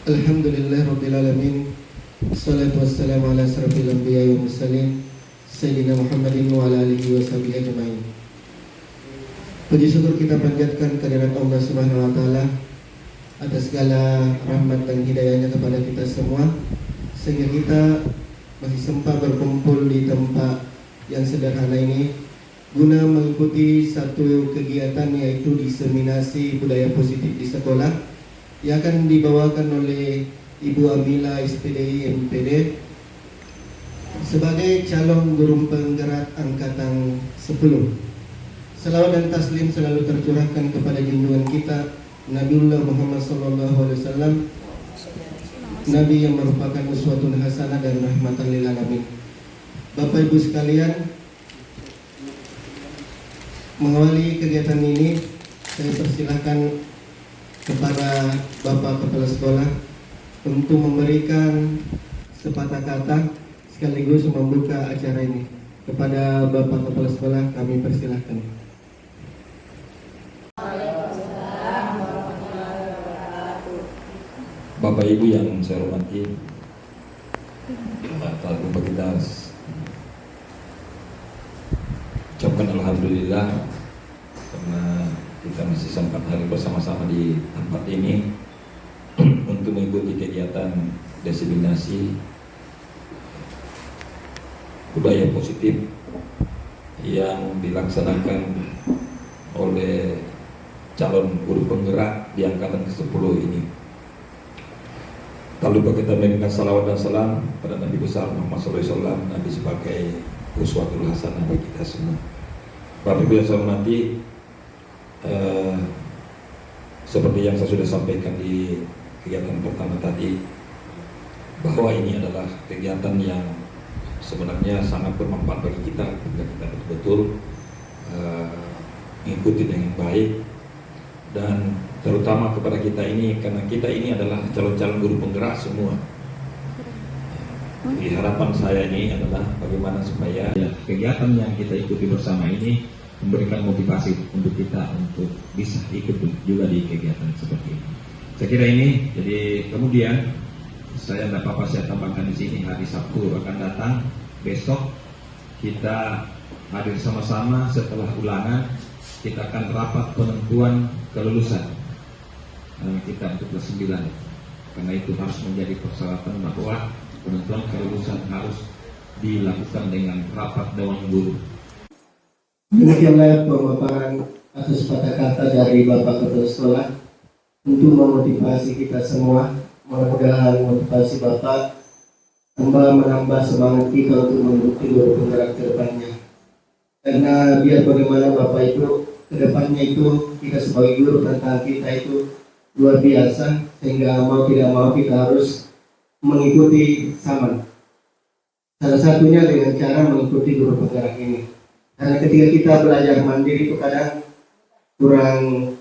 Alhamdulillahirrabbilalamin. Assalatu wassalamu ala asrafil anbiya wal mursalin Sayyidina Muhammadin wa ala alihi wa sahbihi ajma'in. Puji syukur kita panjatkan kehadirat Allah Subhanahu wa taala atas segala rahmat dan hidayahnya kepada kita semua, sehingga kita masih sempat berkumpul di tempat yang sederhana ini guna mengikuti satu kegiatan, yaitu diseminasi budaya positif di sekolah yang akan dibawakan oleh Ibu Amila SPDI MPD sebagai calon guru penggerak angkatan 10. Salawat dan taslim selalu tercurahkan kepada junjungan kita Nabiullah Muhammad SAW, Nabi yang merupakan uswatun hasanah dan rahmatan lil alamin. Bapak Ibu sekalian, mengawali kegiatan ini saya persilahkan kepada Bapak Kepala Sekolah untuk memberikan sepatah kata sekaligus membuka acara ini. Kepada Bapak Kepala Sekolah kami persilahkan. Bapak Ibu yang saya hormati, kalau kita ucapkan alhamdulillah karena kita masih sempat hadir bersama-sama di tempat ini untuk mengikuti kegiatan diseminasi budaya positif yang dilaksanakan oleh calon guru penggerak di angkatan ke-10 ini. Tak lupa kita memberikan salawat dan salam pada Nabi besar Muhammad SAW, Nabi sebagai uswatul hasanah bagi kita semua. Bapak Ibu yang saya hormati, seperti yang saya sudah sampaikan di kegiatan pertama tadi, bahwa ini adalah kegiatan yang sebenarnya sangat bermanfaat bagi kita jika kita betul-betul mengikuti dengan baik, dan terutama kepada kita ini, karena kita ini adalah calon-calon guru penggerak semua. Jadi harapan saya ini adalah bagaimana supaya kegiatan yang kita ikuti bersama ini memberikan motivasi untuk kita untuk bisa ikut juga di kegiatan seperti ini. Saya kira ini, jadi kemudian saya tidak apa-apa saya tambahkan di sini, hari Sabtu akan datang, besok kita hadir sama-sama setelah ulangan, kita akan rapat penentuan kelulusan kita untuk kelas 9, karena itu harus menjadi persyaratan bahwa penentuan kelulusan harus dilakukan dengan rapat dewan guru. Demikianlah pemaparan atau sepatah kata dari Bapak Kepala Sekolah untuk memotivasi kita semua. Mudah-mudahan motivasi Bapak menambah semangat kita untuk mendukung guru penggerak ke depannya. Karena biar bagaimana Bapak Ibu, ke depannya itu kita sebagai guru tentang kita itu luar biasa, sehingga mau tidak mau kita harus mengikuti sama. Salah satunya dengan cara mengikuti guru penggerak ini. Karena ketika kita belajar mandiri itu kadang kurang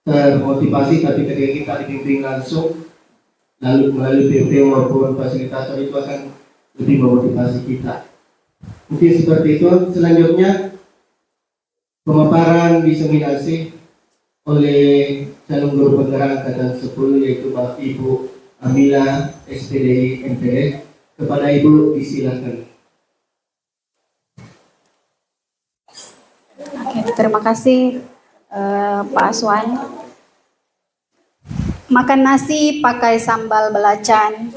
termotivasi, tapi ketika kita dibimbing langsung lalu melalui PP maupun fasilitator itu akan lebih memotivasi kita. Mungkin seperti itu. Selanjutnya pemaparan diseminasi oleh calon guru penggerak angkatan 10, yaitu Bapak Ibu Amila SPDI MPD. Kepada Ibu disilakan. Oke, terima kasih Pak Aswan. Makan nasi pakai sambal belacan,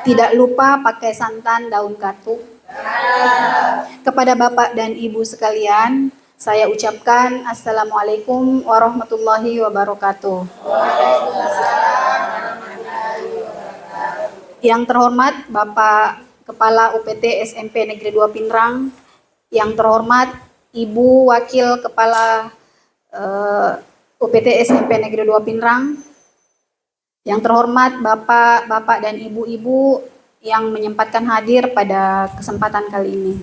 tidak lupa pakai santan daun katuk. Kepada Bapak dan Ibu sekalian, saya ucapkan Assalamualaikum warahmatullahi wabarakatuh. Yang terhormat Bapak Kepala UPT SMP Negeri 2 Pinrang, yang terhormat Ibu Wakil Kepala UPT SMP Negeri 2 Pinrang, yang terhormat Bapak dan Ibu-ibu yang menyempatkan hadir pada kesempatan kali ini.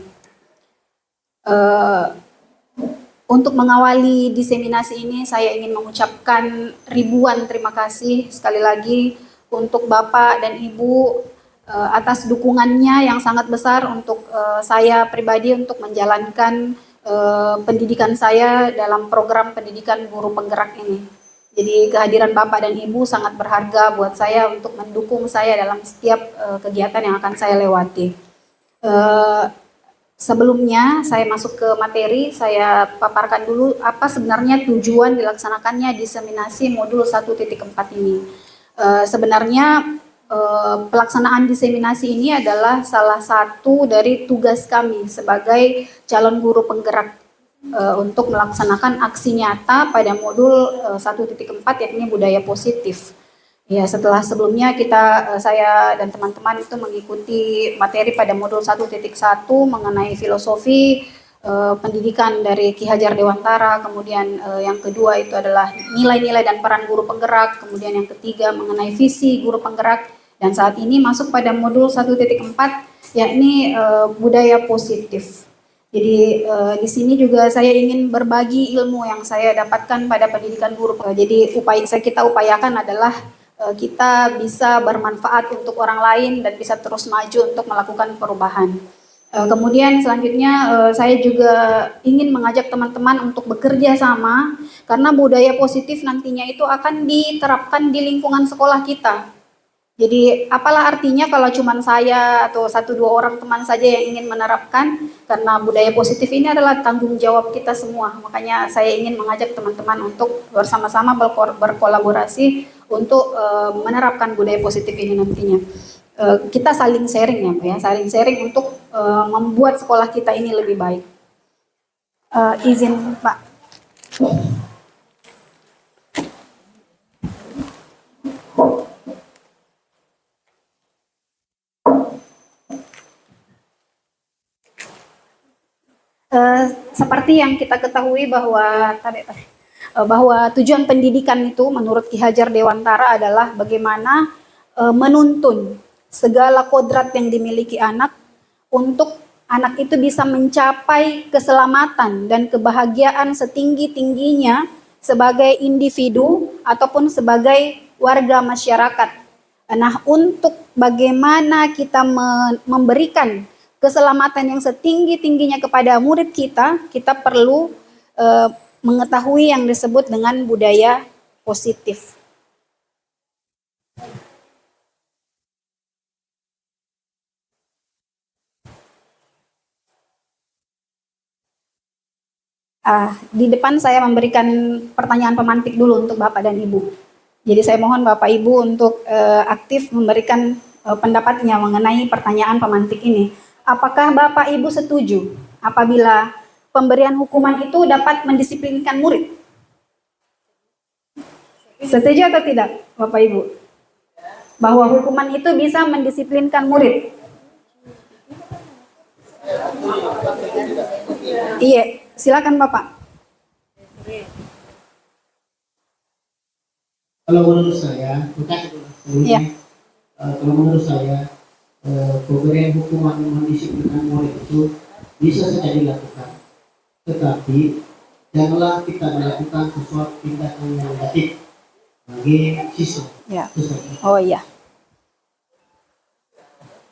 Untuk mengawali diseminasi ini, saya ingin mengucapkan ribuan terima kasih sekali lagi untuk Bapak dan Ibu atas dukungannya yang sangat besar untuk saya pribadi untuk menjalankan pendidikan saya dalam program pendidikan guru penggerak ini. Jadi kehadiran Bapak dan Ibu sangat berharga buat saya untuk mendukung saya dalam setiap kegiatan yang akan saya lewati. Sebelumnya saya masuk ke materi, saya paparkan dulu apa sebenarnya tujuan dilaksanakannya diseminasi modul 1.4 ini. Sebenarnya pelaksanaan diseminasi ini adalah salah satu dari tugas kami sebagai calon guru penggerak untuk melaksanakan aksi nyata pada modul 1.4 yakni budaya positif. Ya, setelah sebelumnya saya dan teman-teman itu mengikuti materi pada modul 1.1 mengenai filosofi pendidikan dari Ki Hajar Dewantara, kemudian yang kedua itu adalah nilai-nilai dan peran guru penggerak, kemudian yang ketiga mengenai visi guru penggerak, dan saat ini masuk pada modul 1.4 yakni budaya positif. Jadi di sini juga saya ingin berbagi ilmu yang saya dapatkan pada pendidikan guru. Jadi kita upayakan adalah kita bisa bermanfaat untuk orang lain dan bisa terus maju untuk melakukan perubahan. Kemudian selanjutnya saya juga ingin mengajak teman-teman untuk bekerja sama karena budaya positif nantinya itu akan diterapkan di lingkungan sekolah kita. Jadi apalah artinya kalau cuma saya atau 1-2 orang teman saja yang ingin menerapkan, karena budaya positif ini adalah tanggung jawab kita semua. Makanya saya ingin mengajak teman-teman untuk bersama-sama berkolaborasi untuk menerapkan budaya positif ini nantinya. Kita saling sharing ya Pak ya, saling sharing untuk membuat sekolah kita ini lebih baik. Izin Pak. Seperti yang kita ketahui bahwa tujuan pendidikan itu menurut Ki Hajar Dewantara adalah bagaimana menuntun segala kodrat yang dimiliki anak untuk anak itu bisa mencapai keselamatan dan kebahagiaan setinggi-tingginya sebagai individu ataupun sebagai warga masyarakat. Nah, untuk bagaimana kita memberikan keselamatan yang setinggi-tingginya kepada murid kita perlu mengetahui yang disebut dengan budaya positif. Di depan saya memberikan pertanyaan pemantik dulu untuk Bapak dan Ibu. Jadi saya mohon Bapak Ibu untuk aktif memberikan pendapatnya mengenai pertanyaan pemantik ini. Apakah Bapak Ibu setuju apabila pemberian hukuman itu dapat mendisiplinkan murid? Setuju atau tidak Bapak Ibu? Bahwa hukuman itu bisa mendisiplinkan murid? Iya, silakan Bapak. Kalau menurut saya, kalau menurut saya, pemberian hukuman mendisiplinkan murid itu bisa saja dilakukan, tetapi janganlah kita melakukan sesuatu tindakan yang negatif bagi siswa. Ya. Oh iya.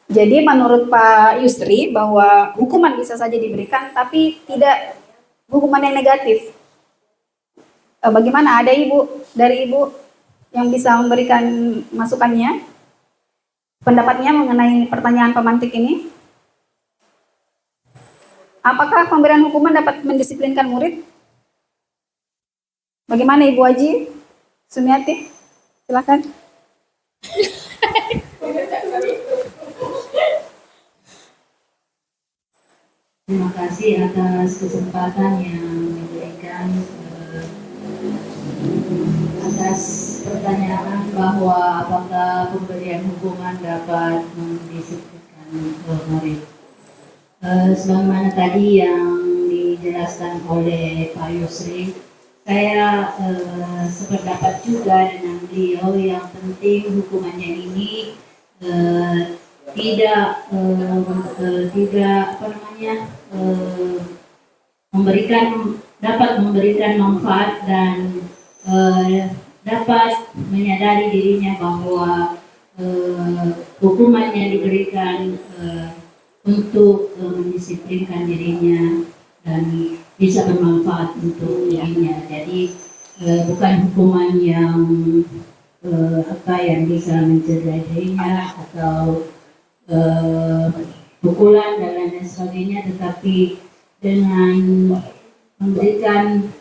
Jadi menurut Pak Yusri bahwa hukuman bisa saja diberikan, tapi tidak hukuman yang negatif. Bagaimana, ada dari Ibu yang bisa memberikan masukannya? Pendapatnya mengenai pertanyaan pemantik ini? Apakah pemberian hukuman dapat mendisiplinkan murid? Bagaimana Ibu Haji Sumiati? Silakan. Terima kasih atas kesempatan yang diberikan atas pertanyaan bahwa apakah pemberian hukuman dapat mendisiplinkan murid. Sebagaimana tadi yang dijelaskan oleh Pak Yusri, saya sependapat juga dengan beliau. Yang penting hukumannya ini tidak dapat memberikan manfaat dan dapat menyadari dirinya bahwa hukuman yang diberikan untuk mendisiplinkan dirinya dan bisa bermanfaat untuk dirinya. Jadi bukan hukuman yang yang bisa mencederainya atau pukulan dan lain sebagainya, tetapi dengan memberikan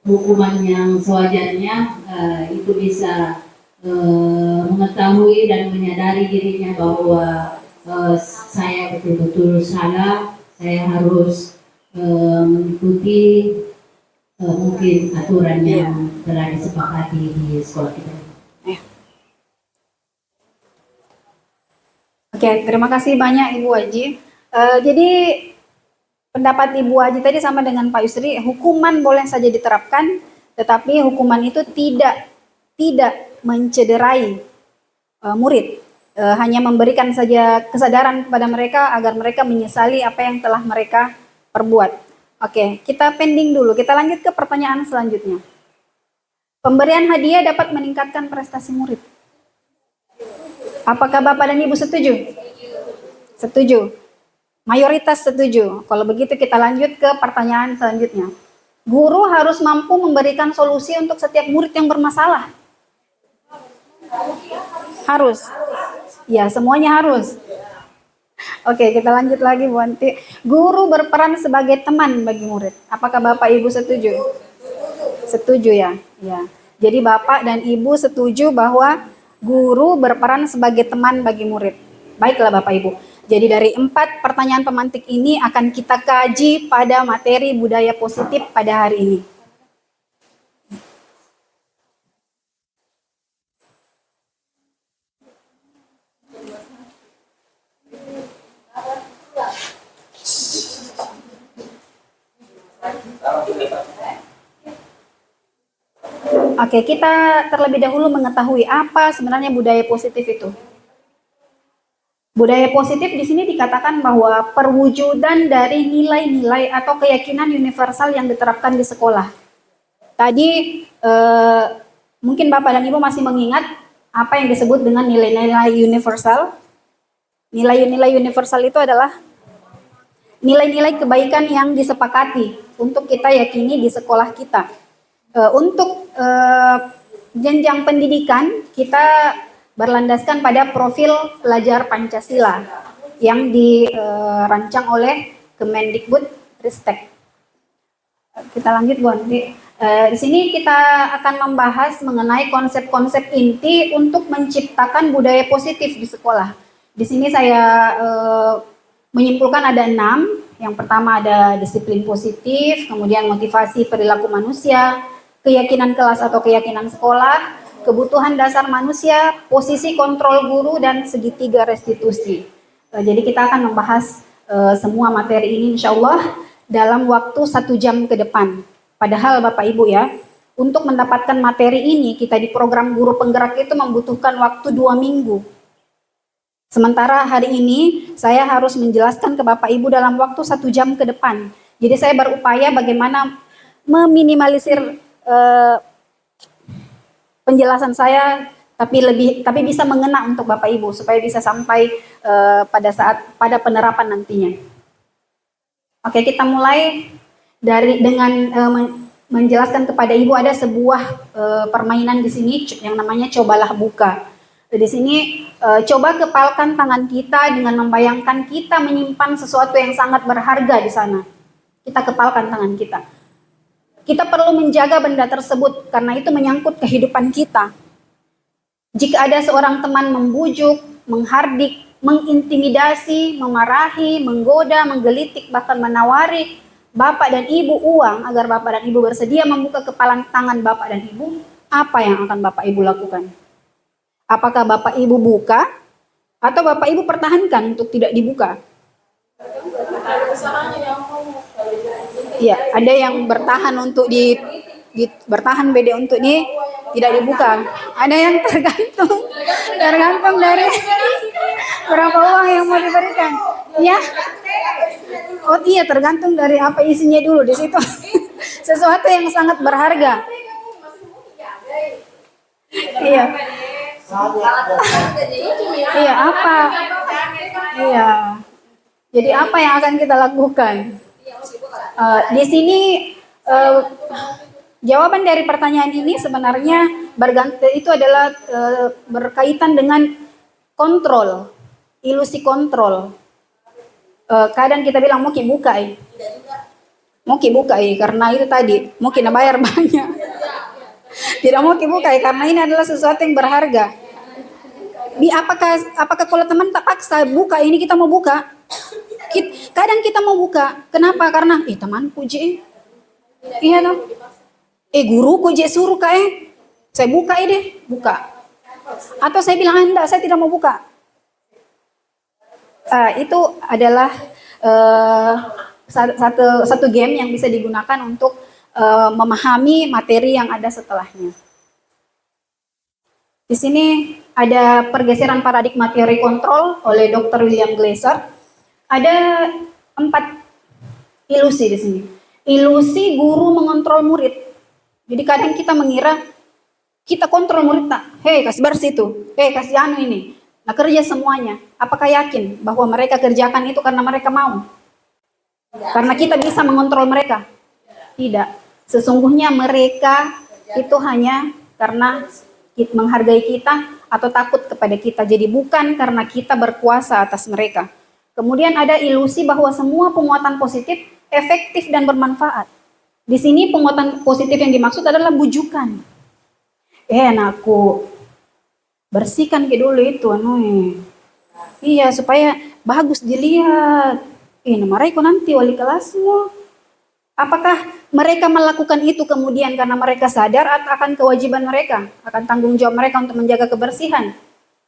hukuman yang sewajarnya, itu bisa mengetahui dan menyadari dirinya bahwa saya betul-betul salah, saya harus mengikuti mungkin aturan yang telah disepakati di sekolah kita. Oke, terima kasih banyak Ibu Haji. Jadi pendapat Ibu Haji tadi sama dengan Pak Yusri, hukuman boleh saja diterapkan, tetapi hukuman itu tidak mencederai murid, hanya memberikan saja kesadaran kepada mereka agar mereka menyesali apa yang telah mereka perbuat. Oke, kita pending dulu, kita lanjut ke pertanyaan selanjutnya. Pemberian hadiah dapat meningkatkan prestasi murid. Apakah Bapak dan Ibu setuju? Setuju. Mayoritas setuju. Kalau begitu kita lanjut ke pertanyaan selanjutnya. Guru harus mampu memberikan solusi untuk setiap murid yang bermasalah. Harus. Ya, semuanya harus. Oke, kita lanjut lagi Bu Anti. Guru berperan sebagai teman bagi murid. Apakah Bapak Ibu setuju? Setuju ya? Ya. Jadi Bapak dan Ibu setuju bahwa guru berperan sebagai teman bagi murid. Baiklah Bapak Ibu. Jadi dari 4 pertanyaan pemantik ini akan kita kaji pada materi budaya positif pada hari ini. Oke, kita terlebih dahulu mengetahui apa sebenarnya budaya positif itu. Budaya positif di sini dikatakan bahwa perwujudan dari nilai-nilai atau keyakinan universal yang diterapkan di sekolah. Tadi mungkin Bapak dan Ibu masih mengingat apa yang disebut dengan nilai-nilai universal. Nilai-nilai universal itu adalah nilai-nilai kebaikan yang disepakati untuk kita yakini di sekolah kita. Untuk jenjang pendidikan kita berlandaskan pada profil pelajar Pancasila yang dirancang oleh Kemendikbudristek. Kita lanjut Bu Andri. Di sini kita akan membahas mengenai konsep-konsep inti untuk menciptakan budaya positif di sekolah. Di sini saya menyimpulkan ada 6. Yang pertama ada disiplin positif, kemudian motivasi perilaku manusia, keyakinan kelas atau keyakinan sekolah, kebutuhan dasar manusia, posisi kontrol guru, dan segitiga restitusi. Jadi kita akan membahas semua materi ini insya Allah dalam waktu 1 jam ke depan. Padahal Bapak Ibu ya, untuk mendapatkan materi ini kita di program guru penggerak itu membutuhkan waktu 2 minggu. Sementara hari ini saya harus menjelaskan ke Bapak Ibu dalam waktu 1 jam ke depan. Jadi saya berupaya bagaimana meminimalisir penjelasan saya tapi bisa mengena untuk Bapak Ibu supaya bisa sampai pada penerapan nantinya. Oke, kita mulai dengan menjelaskan kepada Ibu ada sebuah permainan di sini yang namanya cobalah buka. Di sini coba kepalkan tangan kita dengan membayangkan kita menyimpan sesuatu yang sangat berharga di sana. Kita kepalkan tangan kita. Kita perlu menjaga benda tersebut karena itu menyangkut kehidupan kita. Jika ada seorang teman membujuk, menghardik, mengintimidasi, memarahi, menggoda, menggelitik, bahkan menawari Bapak dan Ibu uang agar Bapak dan Ibu bersedia membuka kepalan tangan Bapak dan Ibu, apa yang akan Bapak Ibu lakukan? Apakah Bapak Ibu buka atau Bapak Ibu pertahankan untuk tidak dibuka? Ya, ada yang bertahan untuk bertahan beda untuk tidak dibuka. Ada yang tergantung dari berapa uang yang mau diberikan. Ya. Oh iya, tergantung dari apa isinya dulu di situ. Sesuatu yang sangat berharga. Iya. Iya, apa? Iya. Jadi apa yang akan kita lakukan? Di sini jawaban dari pertanyaan ini sebenarnya itu adalah berkaitan dengan kontrol, ilusi kontrol. Kadang kita bilang mau buka karena itu tadi mau bayar banyak. Tidak mau buka karena ini adalah sesuatu yang berharga. Apakah kalau teman tak paksa buka ini kita mau buka? Kadang kita mau buka. Kenapa? Karena temanku je. Iya dong. Guruku je suruh saya buka deh, buka. Atau saya bilang enggak, saya tidak mau buka. Itu adalah satu game yang bisa digunakan untuk memahami materi yang ada setelahnya. Di sini ada pergeseran paradigma teori kontrol oleh Dr. William Glasser. Ada 4 ilusi di sini. Ilusi guru mengontrol murid. Jadi kadang kita mengira kita kontrol murid tak. Hei, kasih bersih tuh. Hei, kasih ini. Nah, kerja semuanya. Apakah yakin bahwa mereka kerjakan itu karena mereka mau? Karena kita bisa mengontrol mereka? Tidak. Sesungguhnya mereka itu hanya karena menghargai kita atau takut kepada kita. Jadi bukan karena kita berkuasa atas mereka. Kemudian ada ilusi bahwa semua penguatan positif efektif dan bermanfaat. Di sini penguatan positif yang dimaksud adalah bujukan. Anakku, bersihkan dulu itu Iya, supaya bagus dilihat. Mereka nanti wali kelasmu. Apakah mereka melakukan itu kemudian karena mereka sadar atau akan kewajiban mereka, akan tanggung jawab mereka untuk menjaga kebersihan?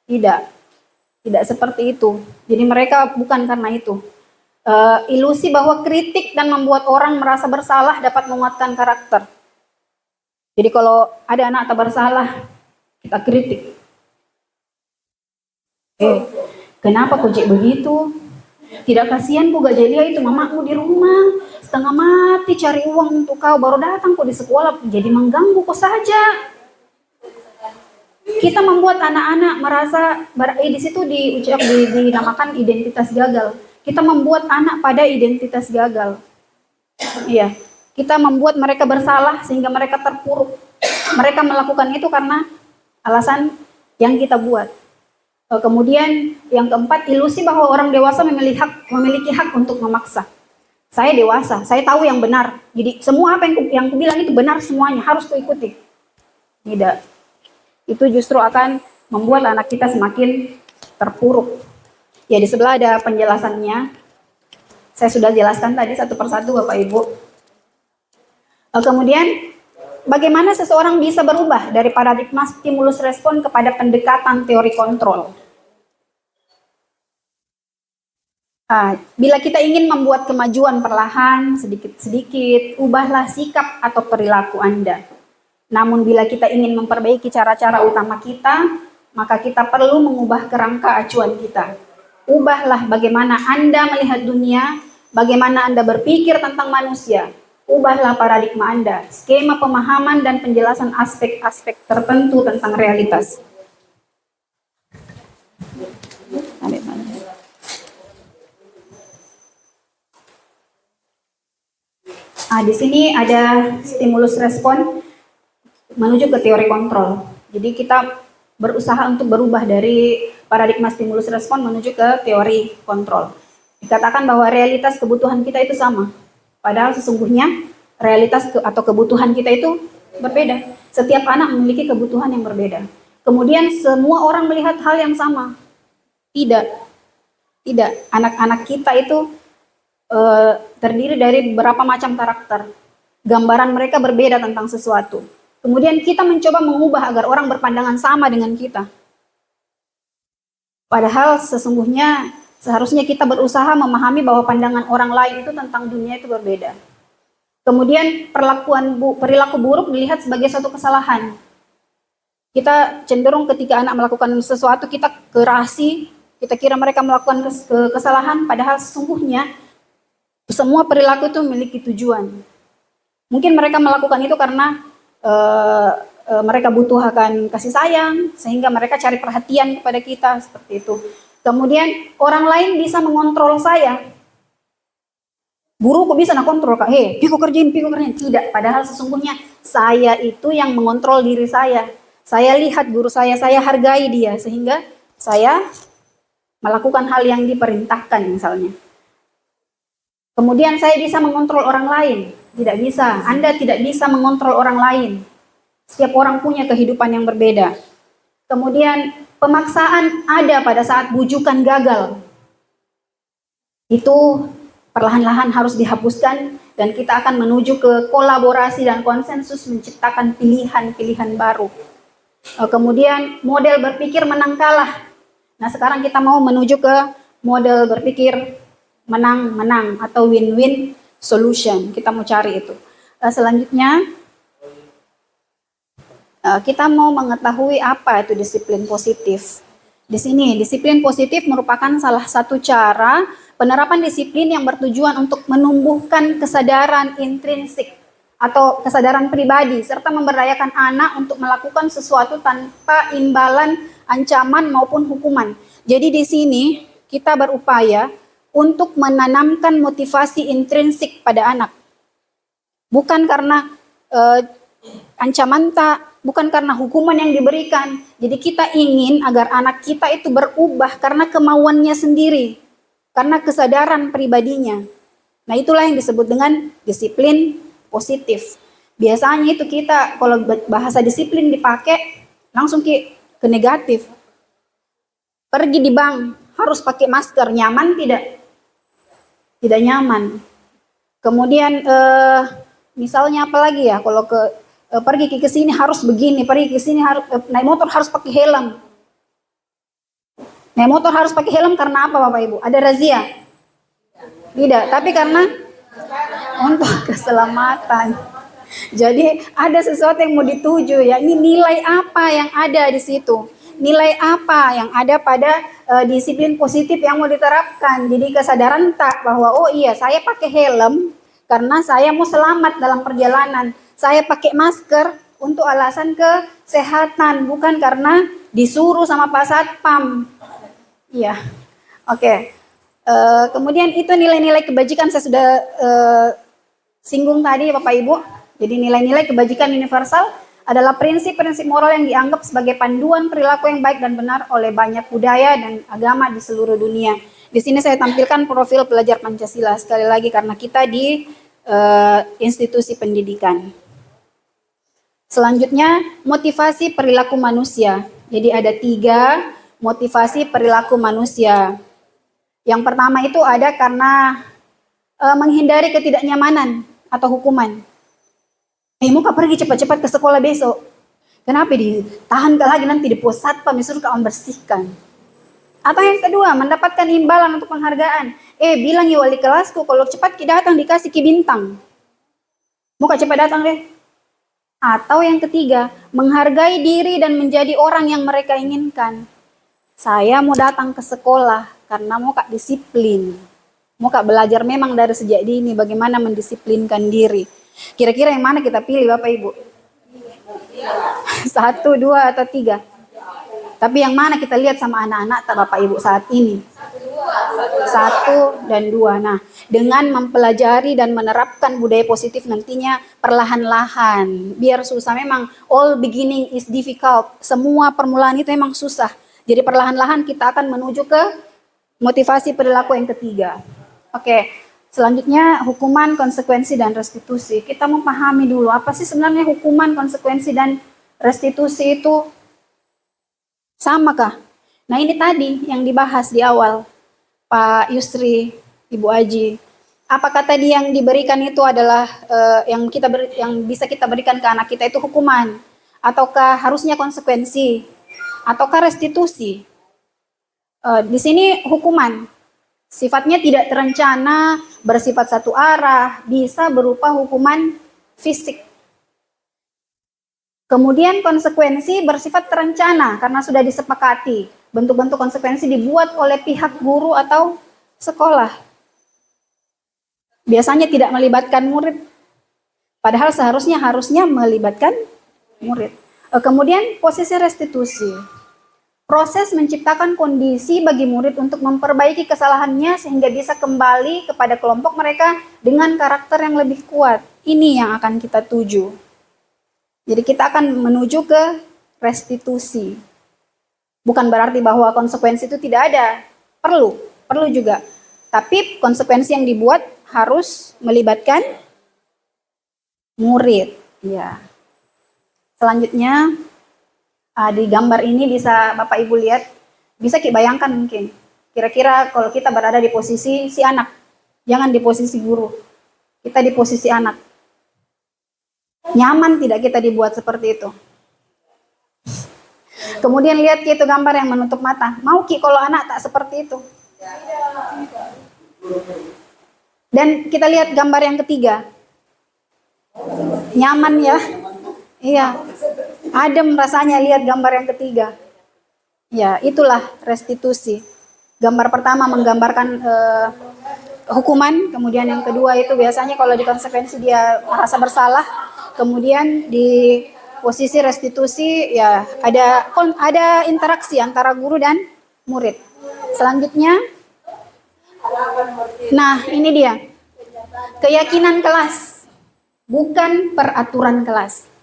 Tidak seperti itu. Jadi mereka bukan karena itu. Ilusi bahwa kritik dan membuat orang merasa bersalah dapat menguatkan karakter. Jadi kalau ada anak tak bersalah, kita kritik. Kenapa kok begitu? Tidak kasihan kok Gajelia itu mamamu di rumah, setengah mati cari uang untuk kau, baru datang kok di sekolah, jadi mengganggu kok saja. Kita membuat anak-anak merasa, di situ dinamakan identitas gagal. Kita membuat anak pada identitas gagal. Iya, kita membuat mereka bersalah sehingga mereka terpuruk. Mereka melakukan itu karena alasan yang kita buat. Kemudian yang keempat, ilusi bahwa orang dewasa memiliki hak untuk memaksa. Saya dewasa, saya tahu yang benar. Jadi semua apa yang kubilang itu benar semuanya, harus kuikuti. Tidak. Itu justru akan membuat anak kita semakin terpuruk. Ya, di sebelah ada penjelasannya. Saya sudah jelaskan tadi satu persatu Bapak Ibu. Kemudian bagaimana seseorang bisa berubah dari paradigma stimulus respon kepada pendekatan teori kontrol? Bila kita ingin membuat kemajuan perlahan, sedikit-sedikit, ubahlah sikap atau perilaku Anda. Namun bila kita ingin memperbaiki cara-cara utama kita, maka kita perlu mengubah kerangka acuan kita. Ubahlah bagaimana Anda melihat dunia, bagaimana Anda berpikir tentang manusia. Ubahlah paradigma Anda, skema pemahaman dan penjelasan aspek-aspek tertentu tentang realitas. Di sini ada stimulus respon menuju ke teori kontrol. Jadi kita berusaha untuk berubah dari paradigma stimulus respon menuju ke teori kontrol. Dikatakan bahwa realitas kebutuhan kita itu sama. Padahal sesungguhnya realitas atau kebutuhan kita itu berbeda. Setiap anak memiliki kebutuhan yang berbeda. Kemudian semua orang melihat hal yang sama. Tidak. Anak-anak kita itu terdiri dari beberapa macam karakter. Gambaran mereka berbeda tentang sesuatu. Kemudian kita mencoba mengubah agar orang berpandangan sama dengan kita. Padahal sesungguhnya seharusnya kita berusaha memahami bahwa pandangan orang lain itu tentang dunia itu berbeda. Kemudian perilaku buruk dilihat sebagai suatu kesalahan. Kita cenderung ketika anak melakukan sesuatu, kita kerasi, kita kira mereka melakukan kesalahan, padahal sesungguhnya semua perilaku itu memiliki tujuan. Mungkin mereka melakukan itu karena mereka butuh akan kasih sayang, sehingga mereka cari perhatian kepada kita, seperti itu. Kemudian orang lain bisa mengontrol saya. Guru kok bisa nak kontrol kak, piko kerjain. Tidak, padahal sesungguhnya saya itu yang mengontrol diri saya. Saya lihat guru saya hargai dia, sehingga saya melakukan hal yang diperintahkan misalnya. Kemudian saya bisa mengontrol orang lain. Tidak bisa, Anda tidak bisa mengontrol orang lain. Setiap orang punya kehidupan yang berbeda. Kemudian pemaksaan ada pada saat bujukan gagal. Itu perlahan-lahan harus dihapuskan dan kita akan menuju ke kolaborasi dan konsensus menciptakan pilihan-pilihan baru. Kemudian model berpikir menang kalah. Nah, sekarang kita mau menuju ke model berpikir menang-menang atau win-win solution. Kita mau cari itu. Selanjutnya kita mau mengetahui apa itu disiplin positif. Di sini disiplin positif merupakan salah satu cara penerapan disiplin yang bertujuan untuk menumbuhkan kesadaran intrinsik atau kesadaran pribadi serta memberdayakan anak untuk melakukan sesuatu tanpa imbalan, ancaman maupun hukuman. Jadi di sini kita berupaya untuk menanamkan motivasi intrinsik pada anak. Bukan karena ancaman bukan karena hukuman yang diberikan. Jadi kita ingin agar anak kita itu berubah karena kemauannya sendiri, karena kesadaran pribadinya. Nah, itulah yang disebut dengan disiplin positif. Biasanya itu kita kalau bahasa disiplin dipakai langsung ke negatif. Pergi di bank harus pakai masker, nyaman tidak? Tidak nyaman. Kemudian misalnya apa lagi ya, kalau pergi ke sini harus begini, pergi ke sini harus naik motor harus pakai helm. Naik motor harus pakai helm karena apa Bapak Ibu? Ada razia? Tidak, tapi karena untuk keselamatan. Jadi ada sesuatu yang mau dituju ya. Ini nilai apa yang ada di situ? Nilai apa yang ada pada disiplin positif yang mau diterapkan? Jadi kesadaran tak bahwa oh iya saya pakai helm karena saya mau selamat dalam perjalanan. Saya pakai masker untuk alasan kesehatan, bukan karena disuruh sama Pak Satpam. Iya, oke. Kemudian itu nilai-nilai kebajikan saya sudah singgung tadi Bapak Ibu. Jadi nilai-nilai kebajikan universal adalah prinsip-prinsip moral yang dianggap sebagai panduan perilaku yang baik dan benar oleh banyak budaya dan agama di seluruh dunia. Di sini saya tampilkan profil pelajar Pancasila sekali lagi karena kita di institusi pendidikan. Selanjutnya motivasi perilaku manusia. Jadi ada 3 motivasi perilaku manusia. Yang pertama itu ada karena menghindari ketidaknyamanan atau hukuman. Mau pergi cepat-cepat ke sekolah besok. Kenapa ditahan lagi nanti di pos satpam disuruh kamu bersihkan. Atau yang kedua, mendapatkan imbalan untuk penghargaan. Bilang ya wali kelasku kalau cepat kita datang dikasih ki bintang. Mau cepat datang deh. Atau yang ketiga, menghargai diri dan menjadi orang yang mereka inginkan. Saya mau datang ke sekolah karena mau kak disiplin. Mau kak belajar memang dari sejak dini bagaimana mendisiplinkan diri. Kira-kira yang mana kita pilih Bapak Ibu? 1, 2, atau 3? Tapi yang mana kita lihat sama anak-anak Bapak Ibu saat ini? 1 dan 2. Nah, dengan mempelajari dan menerapkan budaya positif nantinya perlahan-lahan. Biar susah memang, all beginning is difficult. Semua permulaan itu memang susah. Jadi perlahan-lahan kita akan menuju ke motivasi perilaku yang ketiga. Oke. Selanjutnya hukuman, konsekuensi, dan restitusi. Kita memahami dulu apa sih sebenarnya hukuman, konsekuensi, dan restitusi itu sama kah? Nah ini tadi yang dibahas di awal Pak Yusri, Ibu Aji. Apakah tadi yang diberikan itu adalah yang bisa kita berikan ke anak kita itu hukuman? Ataukah harusnya konsekuensi? Ataukah restitusi? Di sini hukuman. Sifatnya tidak terencana, bersifat satu arah, bisa berupa hukuman fisik. Kemudian konsekuensi bersifat terencana karena sudah disepakati. Bentuk-bentuk konsekuensi dibuat oleh pihak guru atau sekolah. Biasanya tidak melibatkan murid. Padahal harusnya melibatkan murid. Kemudian posisi restitusi. Proses menciptakan kondisi bagi murid untuk memperbaiki kesalahannya sehingga bisa kembali kepada kelompok mereka dengan karakter yang lebih kuat. Ini yang akan kita tuju. Jadi kita akan menuju ke restitusi. Bukan berarti bahwa konsekuensi itu tidak ada. Perlu juga. Tapi konsekuensi yang dibuat harus melibatkan murid. Ya. Selanjutnya, di gambar ini bisa Bapak Ibu lihat, bisa kita bayangkan mungkin. Kira-kira kalau kita berada di posisi si anak, jangan di posisi guru. Kita di posisi anak. Nyaman tidak kita dibuat seperti itu? Kemudian lihat Ki itu gambar yang menutup mata. Mau Ki kalau anak tak seperti itu? Dan kita lihat gambar yang ketiga. Nyaman ya? Iya. Adem rasanya lihat gambar yang ketiga. Ya, itulah restitusi. Gambar pertama menggambarkan hukuman, kemudian yang kedua itu biasanya kalau di konsekuensi dia merasa bersalah, kemudian di posisi restitusi ya ada interaksi antara guru dan murid. Selanjutnya, nah ini dia keyakinan kelas, bukan peraturan kelas.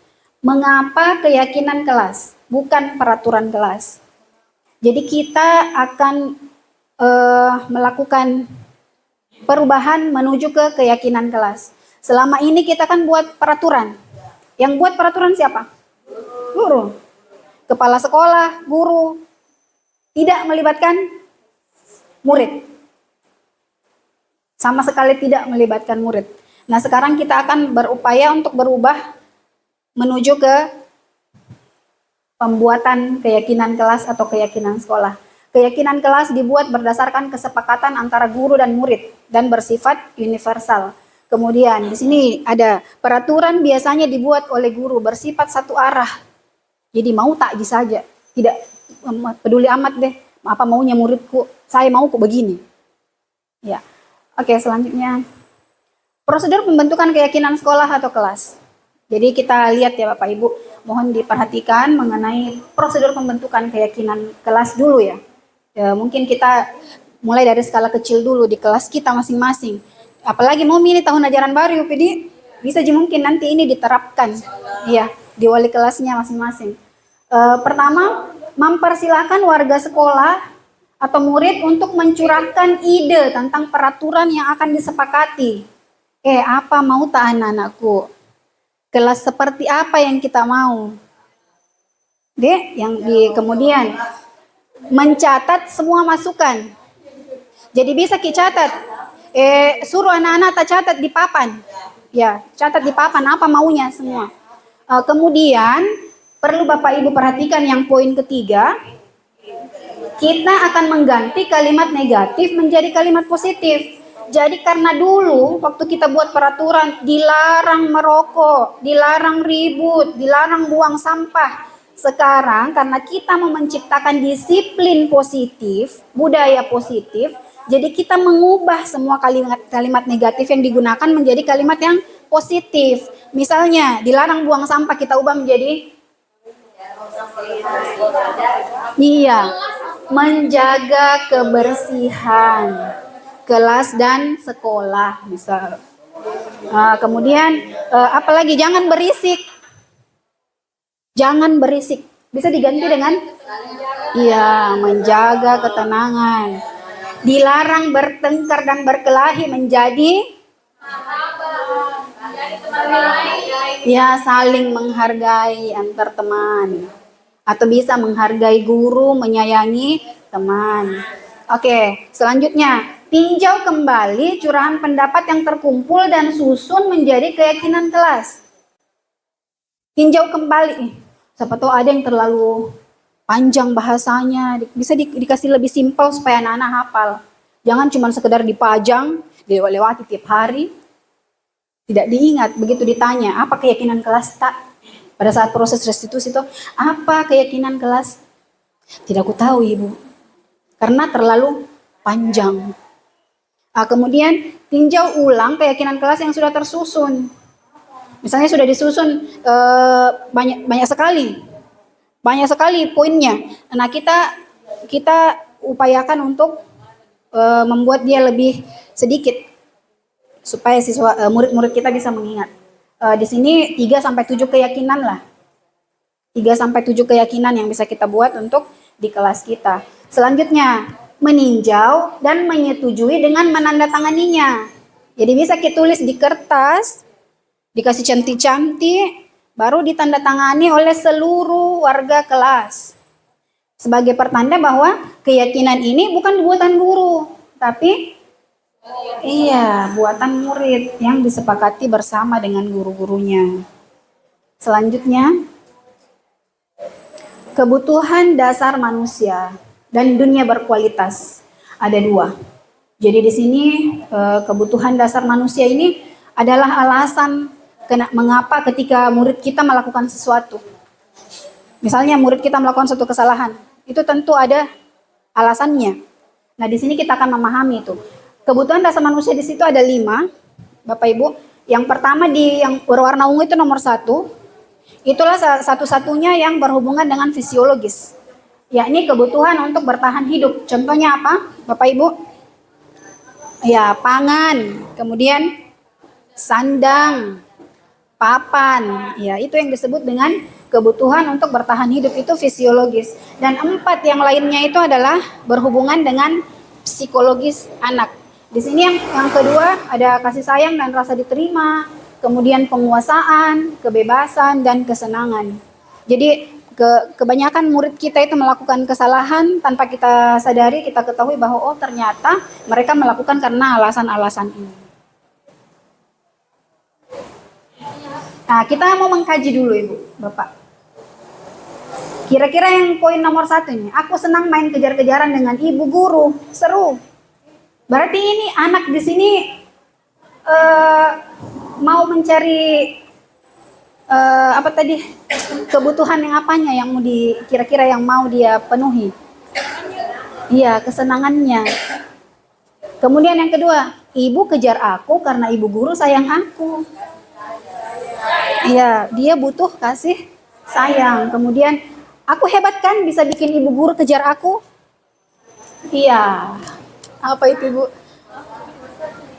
Mengapa keyakinan kelas, bukan peraturan kelas? Jadi kita akan melakukan perubahan menuju ke keyakinan kelas. Selama ini kita kan buat peraturan. Yang buat peraturan siapa? Guru. Kepala sekolah, guru. Tidak melibatkan murid. Sama sekali tidak melibatkan murid. Nah, sekarang kita akan berupaya untuk berubah menuju ke pembuatan keyakinan kelas atau keyakinan sekolah. Keyakinan kelas dibuat berdasarkan kesepakatan antara guru dan murid dan bersifat universal. Kemudian di sini ada peraturan biasanya dibuat oleh guru bersifat satu arah. Jadi mau tak saja, tidak peduli amat deh apa maunya muridku, saya mau kok begini. Ya. Oke, selanjutnya prosedur pembentukan keyakinan sekolah atau kelas. Jadi kita lihat ya Bapak Ibu, mohon diperhatikan mengenai prosedur pembentukan keyakinan kelas dulu ya. Mungkin kita mulai dari skala kecil dulu di kelas kita masing-masing. Apalagi mau milih tahun ajaran baru, jadi bisa mungkin nanti ini diterapkan ya di wali kelasnya masing-masing. Pertama, mempersilahkan warga sekolah atau murid untuk mencurahkan ide tentang peraturan yang akan disepakati. Apa mau tak anak-anakku? Kelas seperti apa yang kita mau? Kemudian mencatat semua masukan. Jadi bisa kita catat. Suruh anak-anak tak catat di papan. Ya, catat di papan apa maunya semua. Kemudian perlu Bapak Ibu perhatikan yang poin ketiga. Kita akan mengganti kalimat negatif menjadi kalimat positif. Jadi karena dulu waktu kita buat peraturan dilarang merokok, dilarang ribut, dilarang buang sampah. Sekarang karena kita mau menciptakan disiplin positif, budaya positif, jadi kita mengubah semua kalimat negatif yang digunakan menjadi kalimat yang positif. Misalnya dilarang buang sampah kita ubah menjadi menjaga kebersihan kelas dan sekolah misal. Kemudian apalagi jangan berisik. Jangan berisik. Bisa diganti dengan menjaga ketenangan. Dilarang bertengkar dan berkelahi menjadi saling menghargai antar teman. Atau bisa menghargai guru, menyayangi teman. Oke, selanjutnya tinjau kembali curahan pendapat yang terkumpul dan susun menjadi keyakinan kelas. Tinjau kembali. Siapa tahu ada yang terlalu panjang bahasanya, bisa dikasih lebih simpel supaya anak-anak hafal. Jangan cuma sekedar dipajang, dilewati tiap hari. Tidak diingat, begitu ditanya, apa keyakinan kelas tak? Pada saat proses restitusi itu, apa keyakinan kelas? Tidak aku tahu Ibu, karena terlalu panjang. Kemudian tinjau ulang keyakinan kelas yang sudah tersusun. Misalnya sudah disusun banyak sekali. Banyak sekali poinnya. Nah, kita upayakan untuk membuat dia lebih sedikit supaya murid-murid kita bisa mengingat. Di sini 3 sampai 7 keyakinan lah. 3 sampai 7 keyakinan yang bisa kita buat untuk di kelas kita. Selanjutnya, meninjau dan menyetujui dengan menandatanganinya. Jadi bisa kita tulis di kertas, dikasih cantik-cantik, baru ditandatangani oleh seluruh warga kelas. Sebagai pertanda bahwa keyakinan ini bukan buatan guru, tapi buatan murid yang disepakati bersama dengan guru-gurunya. Selanjutnya, kebutuhan dasar manusia dan dunia berkualitas. Ada 2. Jadi di sini kebutuhan dasar manusia ini adalah alasan mengapa ketika murid kita melakukan sesuatu. Misalnya murid kita melakukan suatu kesalahan, itu tentu ada alasannya. Nah, di sini kita akan memahami itu. Kebutuhan dasar manusia di situ ada 5, Bapak Ibu. Yang pertama yang berwarna ungu itu nomor 1. Itulah satu-satunya yang berhubungan dengan fisiologis, yakni kebutuhan untuk bertahan hidup. Contohnya apa, Bapak Ibu? Ya, pangan, kemudian sandang, papan. Ya, itu yang disebut dengan kebutuhan untuk bertahan hidup, itu fisiologis. Dan 4 yang lainnya itu adalah berhubungan dengan psikologis anak. Di sini yang kedua ada kasih sayang dan rasa diterima, kemudian penguasaan, kebebasan, dan kesenangan. Jadi kebanyakan murid kita itu melakukan kesalahan tanpa kita sadari, kita ketahui bahwa ternyata mereka melakukan karena alasan-alasan ini. Nah, kita mau mengkaji dulu Ibu, Bapak. Kira-kira yang poin nomor 1 ini, aku senang main kejar-kejaran dengan ibu guru, seru. Berarti ini anak di sini mau mencari kebutuhan yang apanya yang mau kira-kira yang mau dia penuhi. Iya, kesenangannya. Kemudian yang kedua, ibu kejar aku karena ibu guru sayang aku. Iya, dia butuh kasih sayang. Kemudian, aku hebat kan bisa bikin ibu guru kejar aku? Iya. Apa itu, Bu?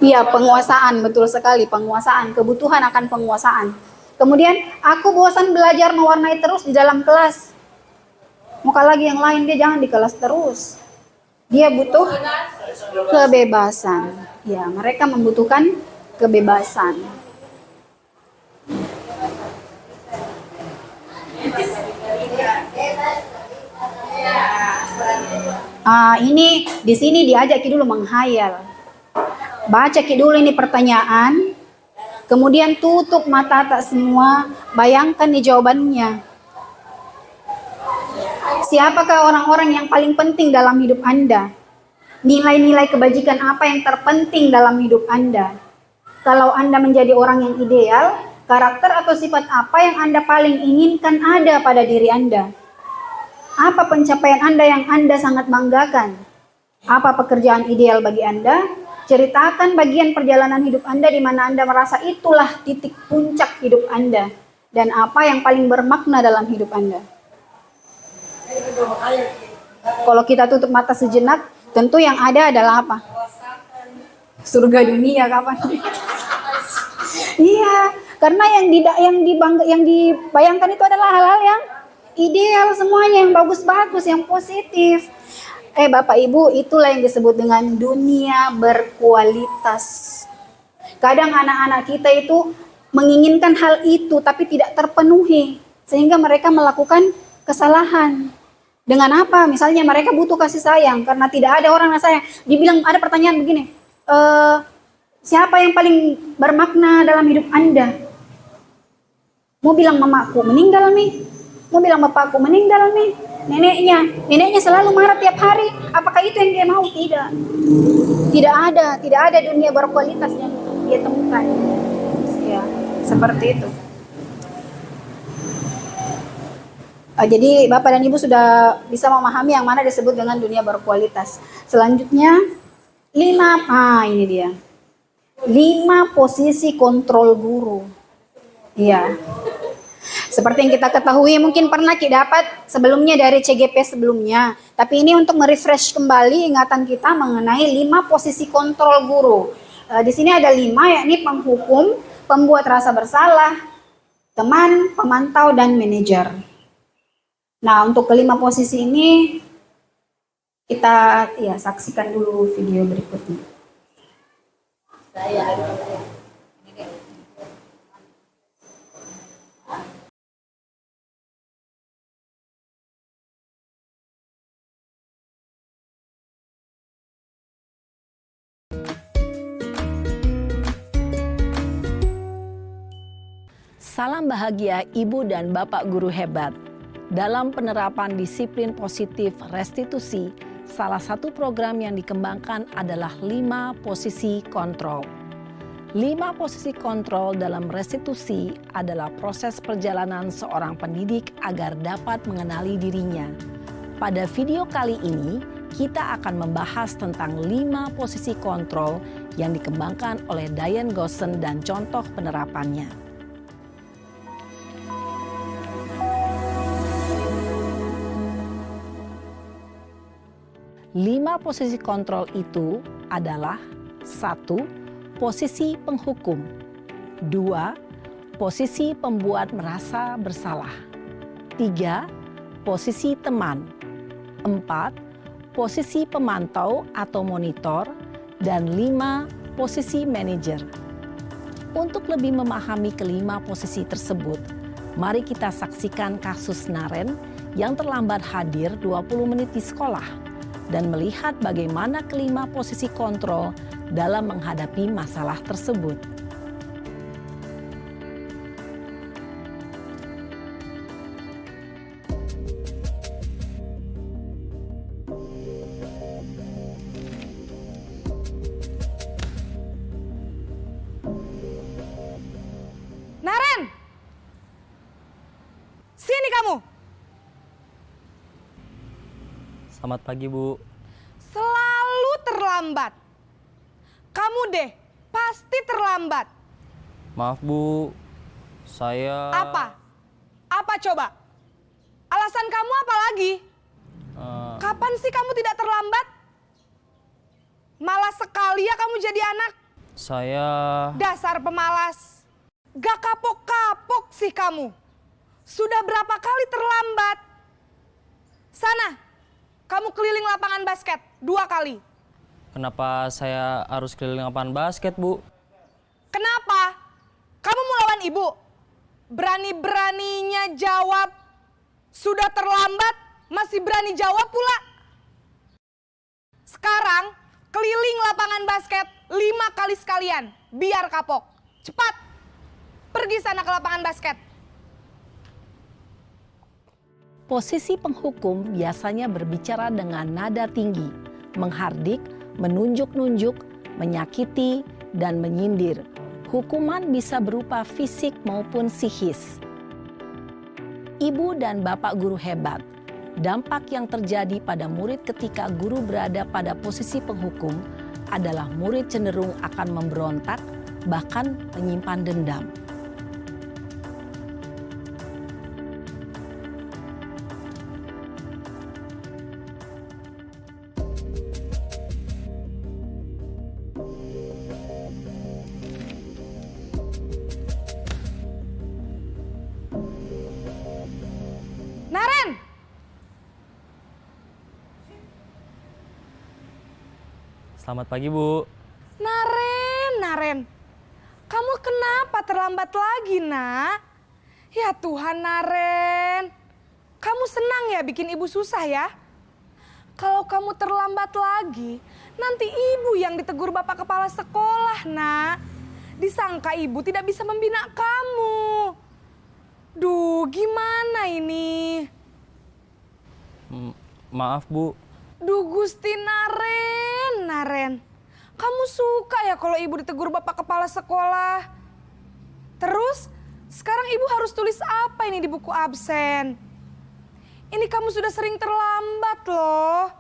Iya, penguasaan, betul sekali, penguasaan, kebutuhan akan penguasaan. Kemudian, aku bosan belajar mewarnai terus di dalam kelas. Muka lagi yang lain, dia jangan di kelas terus. Dia butuh kebebasan. Ya, mereka membutuhkan kebebasan. Ini di sini diajak dulu menghayal. Baca dulu ini pertanyaan, kemudian tutup mata tak semua, bayangkan nih jawabannya. Siapakah orang-orang yang paling penting dalam hidup Anda? Nilai-nilai kebajikan apa yang terpenting dalam hidup Anda? Kalau Anda menjadi orang yang ideal, karakter atau sifat apa yang Anda paling inginkan ada pada diri Anda? Apa pencapaian Anda yang Anda sangat banggakan? Apa pekerjaan ideal bagi Anda? Ceritakan bagian perjalanan hidup Anda di mana Anda merasa itulah titik puncak hidup Anda. Dan apa yang paling bermakna dalam hidup Anda. Kalau kita tutup mata sejenak, tentu yang ada adalah apa? Surga dunia kapan? Iya, karena yang dibayangkan itu adalah hal-hal yang ideal semuanya, yang bagus-bagus, yang positif. Bapak Ibu, itulah yang disebut dengan dunia berkualitas. Kadang anak-anak kita itu menginginkan hal itu tapi tidak terpenuhi, sehingga mereka melakukan kesalahan. Dengan apa? Misalnya mereka butuh kasih sayang karena tidak ada orang yang sayang. Dibilang ada pertanyaan begini, siapa yang paling bermakna dalam hidup Anda? Mau bilang mamaku meninggal nih, mau bilang bapakku meninggal nih, neneknya selalu marah tiap hari. Apakah itu yang dia mau? Tidak ada dunia berkualitas yang dia temukan. Ya, seperti itu. Jadi Bapak dan Ibu sudah bisa memahami yang mana disebut dengan dunia berkualitas. Selanjutnya 5, ini dia. 5 posisi kontrol guru. Iya. Seperti yang kita ketahui, mungkin pernah kita dapat sebelumnya dari CGP sebelumnya. Tapi ini untuk merefresh kembali ingatan kita mengenai 5 posisi kontrol guru. Di sini ada 5, yakni penghukum, pembuat rasa bersalah, teman, pemantau, dan manajer. Nah, untuk kelima posisi ini kita saksikan dulu video berikutnya. Salam bahagia Ibu dan Bapak guru hebat. Dalam penerapan disiplin positif restitusi, salah satu program yang dikembangkan adalah 5 posisi kontrol. 5 posisi kontrol dalam restitusi adalah proses perjalanan seorang pendidik agar dapat mengenali dirinya. Pada video kali ini, kita akan membahas tentang 5 posisi kontrol yang dikembangkan oleh Diane Goossen dan contoh penerapannya. 5 posisi kontrol itu adalah 1. Posisi penghukum, 2. Posisi pembuat merasa bersalah, 3. Posisi teman, 4. Posisi pemantau atau monitor, dan 5. Posisi manajer. Untuk lebih memahami kelima posisi tersebut, mari kita saksikan kasus Naren yang terlambat hadir 20 menit di sekolah dan melihat bagaimana kelima posisi kontrol dalam menghadapi masalah tersebut. Naren! Sini kamu! Selamat pagi, Bu. Selalu terlambat. Kamu deh, pasti terlambat. Maaf, Bu. Saya... Apa? Apa coba? Alasan kamu apa lagi? Kapan sih kamu tidak terlambat? Malas sekali ya kamu jadi anak. Saya... Dasar pemalas. Gak kapok-kapok sih kamu. Sudah berapa kali terlambat? Sana. Kamu keliling lapangan basket 2 kali. Kenapa saya harus keliling lapangan basket, Bu? Kenapa? Kamu mau lawan ibu? Berani-beraninya jawab. Sudah terlambat, masih berani jawab pula. Sekarang, keliling lapangan basket 5 kali sekalian. Biar kapok. Cepat. Pergi sana ke lapangan basket. Posisi penghukum biasanya berbicara dengan nada tinggi, menghardik, menunjuk-nunjuk, menyakiti, dan menyindir. Hukuman bisa berupa fisik maupun psikis. Ibu dan Bapak guru hebat, dampak yang terjadi pada murid ketika guru berada pada posisi penghukum adalah murid cenderung akan memberontak, bahkan menyimpan dendam. Naren! Selamat pagi, Bu. Naren. Kamu kenapa terlambat lagi, Nak? Ya Tuhan, Naren. Kamu senang ya bikin ibu susah ya? Kalau kamu terlambat lagi, nanti ibu yang ditegur Bapak Kepala Sekolah, Nak. Disangka ibu tidak bisa membina kamu. Duh, gimana ini? Maaf, Bu. Duh, Gusti Naren. Kamu suka ya kalau ibu ditegur Bapak Kepala Sekolah? Terus, sekarang ibu harus tulis apa ini di buku absen? Ini kamu sudah sering terlambat loh.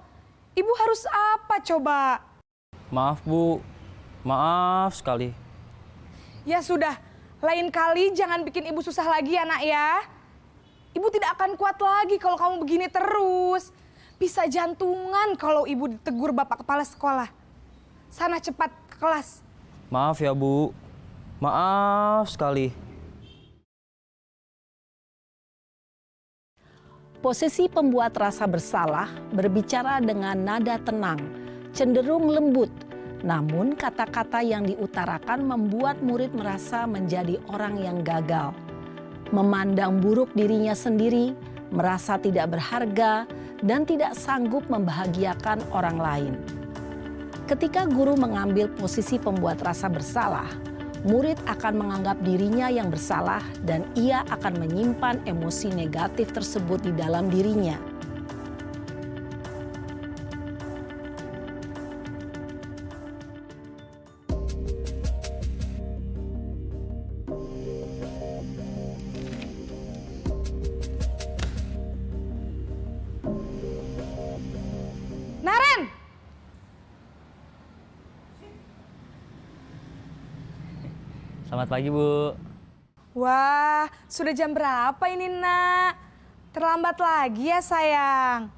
Ibu harus apa coba? Maaf, Bu. Maaf sekali. Ya sudah, lain kali jangan bikin ibu susah lagi ya, Nak ya. Ibu tidak akan kuat lagi kalau kamu begini terus. Bisa jantungan kalau ibu ditegur Bapak Kepala Sekolah. Sana cepat ke kelas. Maaf ya Bu, maaf sekali. Posisi pembuat rasa bersalah berbicara dengan nada tenang, cenderung lembut. Namun kata-kata yang diutarakan membuat murid merasa menjadi orang yang gagal. Memandang buruk dirinya sendiri, merasa tidak berharga, dan tidak sanggup membahagiakan orang lain. Ketika guru mengambil posisi pembuat rasa bersalah, murid akan menganggap dirinya yang bersalah dan ia akan menyimpan emosi negatif tersebut di dalam dirinya. Naren! Selamat pagi Bu. Wah, sudah jam berapa ini, Nak? Terlambat lagi ya, sayang.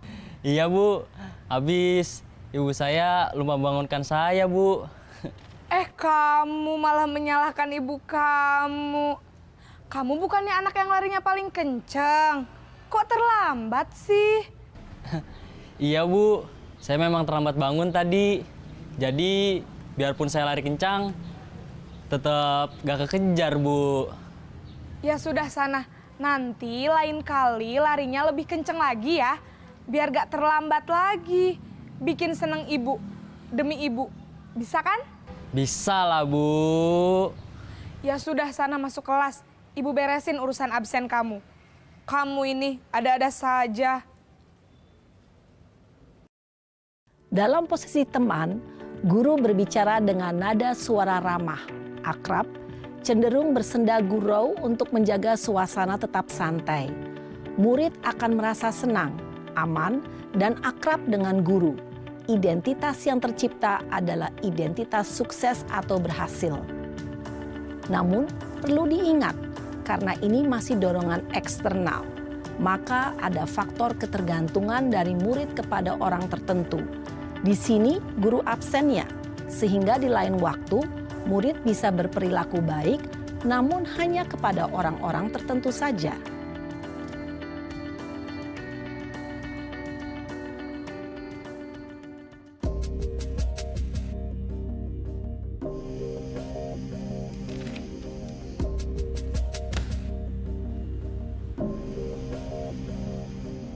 Iya Bu, habis ibu saya lupa bangunkan saya Bu. Kamu malah menyalahkan ibu kamu. Kamu bukannya anak yang larinya paling kenceng. Kok terlambat sih? Iya Bu, saya memang terlambat bangun tadi. Jadi biarpun saya lari kencang, tetap gak kekejar Bu. Ya sudah sana, nanti lain kali larinya lebih kenceng lagi ya. Biar gak terlambat lagi. Bikin seneng ibu, demi ibu. Bisa kan? Bisa lah Bu. Ya sudah sana masuk kelas. Ibu beresin urusan absen kamu. Kamu ini ada-ada saja. Dalam posisi teman, guru berbicara dengan nada suara ramah, akrab, cenderung bersenda gurau untuk menjaga suasana tetap santai. Murid akan merasa senang, aman, dan akrab dengan guru. Identitas yang tercipta adalah identitas sukses atau berhasil. Namun, perlu diingat, karena ini masih dorongan eksternal, maka ada faktor ketergantungan dari murid kepada orang tertentu. Di sini, guru absennya, sehingga di lain waktu, murid bisa berperilaku baik, namun hanya kepada orang-orang tertentu saja.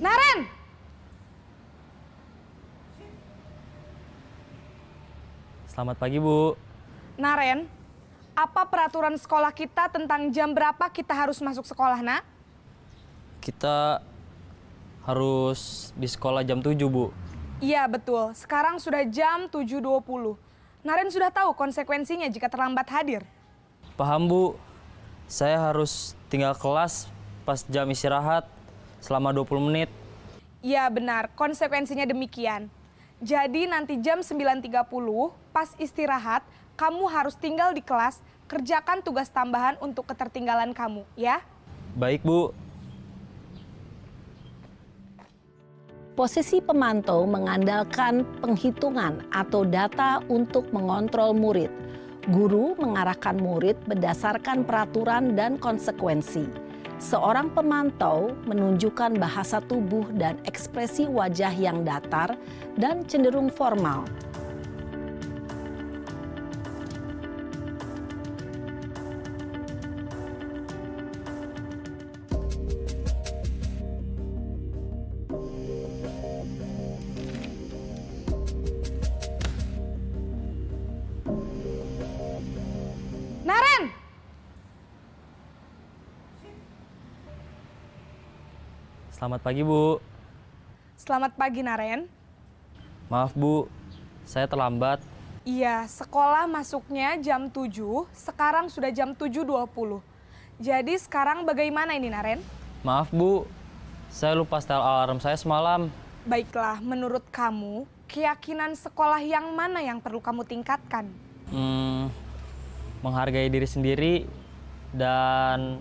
Naren! Selamat pagi Bu. Naren, apa peraturan sekolah kita tentang jam berapa kita harus masuk sekolah, Nak? Kita harus di sekolah jam 7 Bu. Iya betul, sekarang sudah jam 7.20. Naren sudah tahu konsekuensinya jika terlambat hadir. Paham Bu, saya harus tinggal kelas pas jam istirahat selama 20 menit. Iya benar, konsekuensinya demikian. Jadi nanti jam 9.30 pas istirahat, kamu harus tinggal di kelas, kerjakan tugas tambahan untuk ketertinggalan kamu, ya? Baik Bu. Posisi pemantau mengandalkan penghitungan atau data untuk mengontrol murid. Guru mengarahkan murid berdasarkan peraturan dan konsekuensi. Seorang pemantau menunjukkan bahasa tubuh dan ekspresi wajah yang datar dan cenderung formal. Naren! Selamat pagi Bu. Selamat pagi, Naren. Maaf Bu, saya terlambat. Iya, sekolah masuknya jam 7, sekarang sudah jam 7.20. Jadi sekarang bagaimana ini, Naren? Maaf Bu, saya lupa setel alarm saya semalam. Baiklah, menurut kamu, keyakinan sekolah yang mana yang perlu kamu tingkatkan? Menghargai diri sendiri dan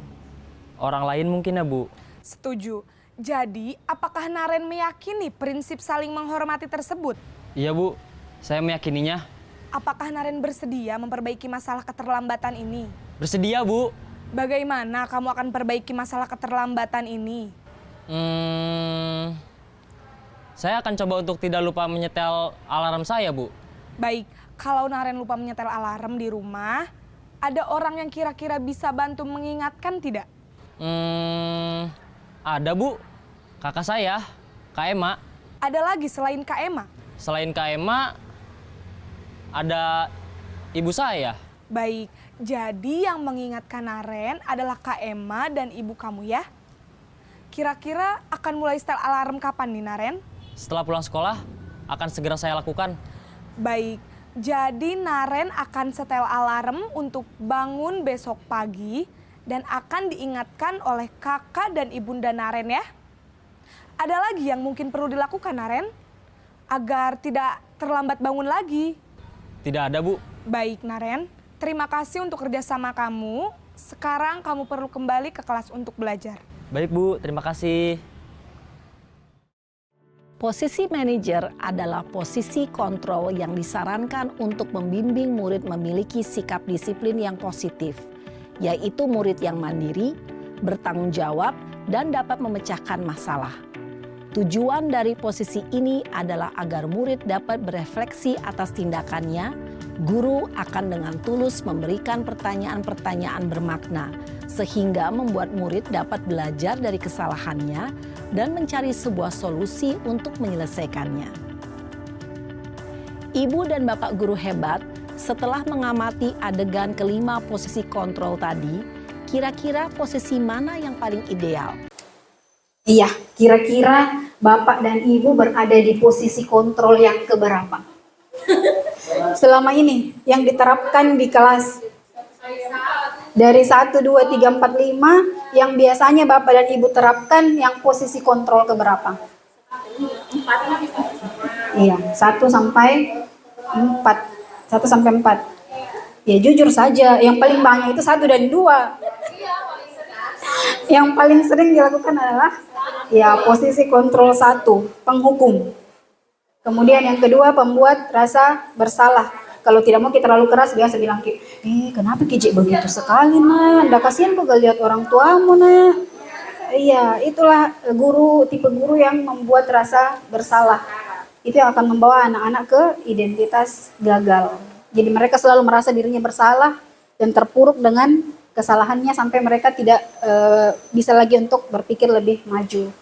orang lain mungkin ya Bu. Setuju. Jadi, apakah Naren meyakini prinsip saling menghormati tersebut? Iya Bu, saya meyakininya. Apakah Naren bersedia memperbaiki masalah keterlambatan ini? Bersedia Bu. Bagaimana kamu akan perbaiki masalah keterlambatan ini? Saya akan coba untuk tidak lupa menyetel alarm saya Bu. Baik, kalau Naren lupa menyetel alarm di rumah, ada orang yang kira-kira bisa bantu mengingatkan tidak? Ada Bu, kakak saya, Kak Ema. Ada lagi selain Kak Ema? Selain Kak Ema, ada ibu saya. Baik, jadi yang mengingatkan Naren adalah Kak Ema dan ibu kamu ya? Kira-kira akan mulai setel alarm kapan nih Naren? Setelah pulang sekolah, akan segera saya lakukan. Baik, jadi Naren akan setel alarm untuk bangun besok pagi dan akan diingatkan oleh kakak dan ibunda Naren ya. Ada lagi yang mungkin perlu dilakukan Naren? Agar tidak terlambat bangun lagi. Tidak ada Bu. Baik Naren, terima kasih untuk kerjasama kamu. Sekarang kamu perlu kembali ke kelas untuk belajar. Baik Bu, terima kasih. Posisi manajer adalah posisi kontrol yang disarankan untuk membimbing murid memiliki sikap disiplin yang positif, yaitu murid yang mandiri, bertanggung jawab, dan dapat memecahkan masalah. Tujuan dari posisi ini adalah agar murid dapat berefleksi atas tindakannya. Guru akan dengan tulus memberikan pertanyaan-pertanyaan bermakna, sehingga membuat murid dapat belajar dari kesalahannya dan mencari sebuah solusi untuk menyelesaikannya. Ibu dan Bapak guru hebat, setelah mengamati adegan kelima posisi kontrol tadi, kira-kira posisi mana yang paling ideal? Iya, kira-kira Bapak dan Ibu berada di posisi kontrol yang keberapa? Selama ini yang diterapkan di kelas dari 1, 2, 3, 4, 5 yang biasanya Bapak dan Ibu terapkan yang posisi kontrol keberapa? 4. Iya, 1 sampai 4. 1 sampai 4. Ya jujur saja, yang paling banyak itu 1 dan 2. Yang paling sering dilakukan adalah ya posisi kontrol 1, penghukum. Kemudian yang kedua, pembuat rasa bersalah. Kalau tidak mau kita terlalu keras, biasa bilang, kenapa Kiji begitu sekali nak? Nggak kasihan kok lihat orang tuamu nak. Iya, itulah tipe guru yang membuat rasa bersalah. Itu yang akan membawa anak-anak ke identitas gagal. Jadi mereka selalu merasa dirinya bersalah dan terpuruk dengan kesalahannya sampai mereka tidak bisa lagi untuk berpikir lebih maju.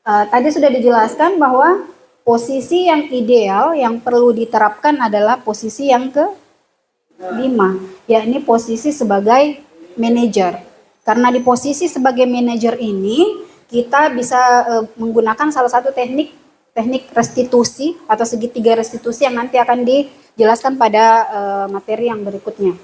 Tadi sudah dijelaskan bahwa posisi yang ideal yang perlu diterapkan adalah posisi yang ke-5, yakni posisi sebagai manajer. Karena di posisi sebagai manajer ini kita bisa menggunakan salah satu teknik restitusi atau segitiga restitusi yang nanti akan dijelaskan pada materi yang berikutnya.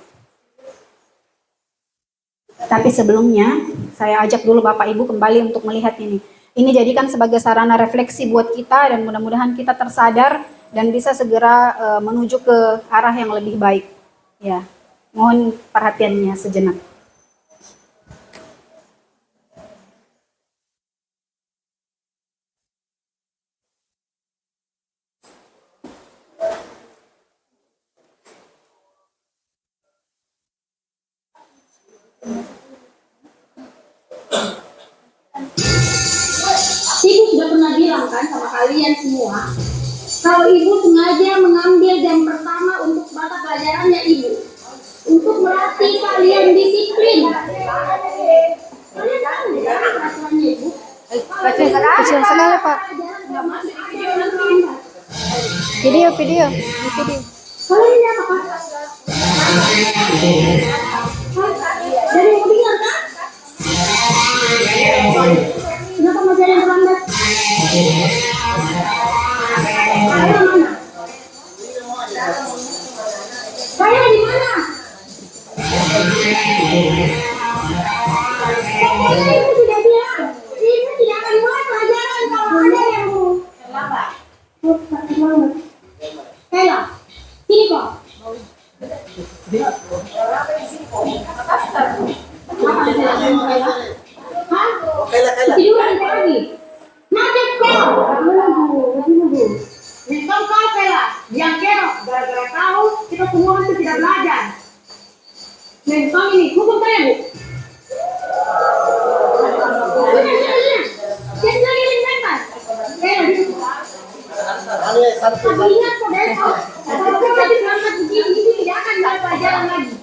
Tapi sebelumnya saya ajak dulu Bapak Ibu kembali untuk melihat ini. Ini jadikan sebagai sarana refleksi buat kita dan mudah-mudahan kita tersadar dan bisa segera menuju ke arah yang lebih baik. Ya, mohon perhatiannya sejenak. Ibu sudah pernah bilang kan sama kalian semua, kalau ibu sengaja mengambil jam pertama untuk mata pelajarannya ibu, untuk melatih kalian disiplin. Kalian tahu ya peraturannya ibu? Kecil sekali Pak. Video. Kalian ini apa Pak? Dari yang dengar kan? Kenapa masih ada yang terlambat? Saya mana? Saya di mana? Pokoknya ibu sudah bilang, ibu tidak akan mulai pelajaran kalau ada yang terlambat. Terlambat. Kayla, sini kok. Apa yang saya lakukan Kayla? Hah? Tiduran suami nih, hukum saya bu. Jangan lagi lempar. Saya lagi. Tapi ingat kok besok, kalau kau lagi selamat begini, ini tidak akan ada pelajaran lagi.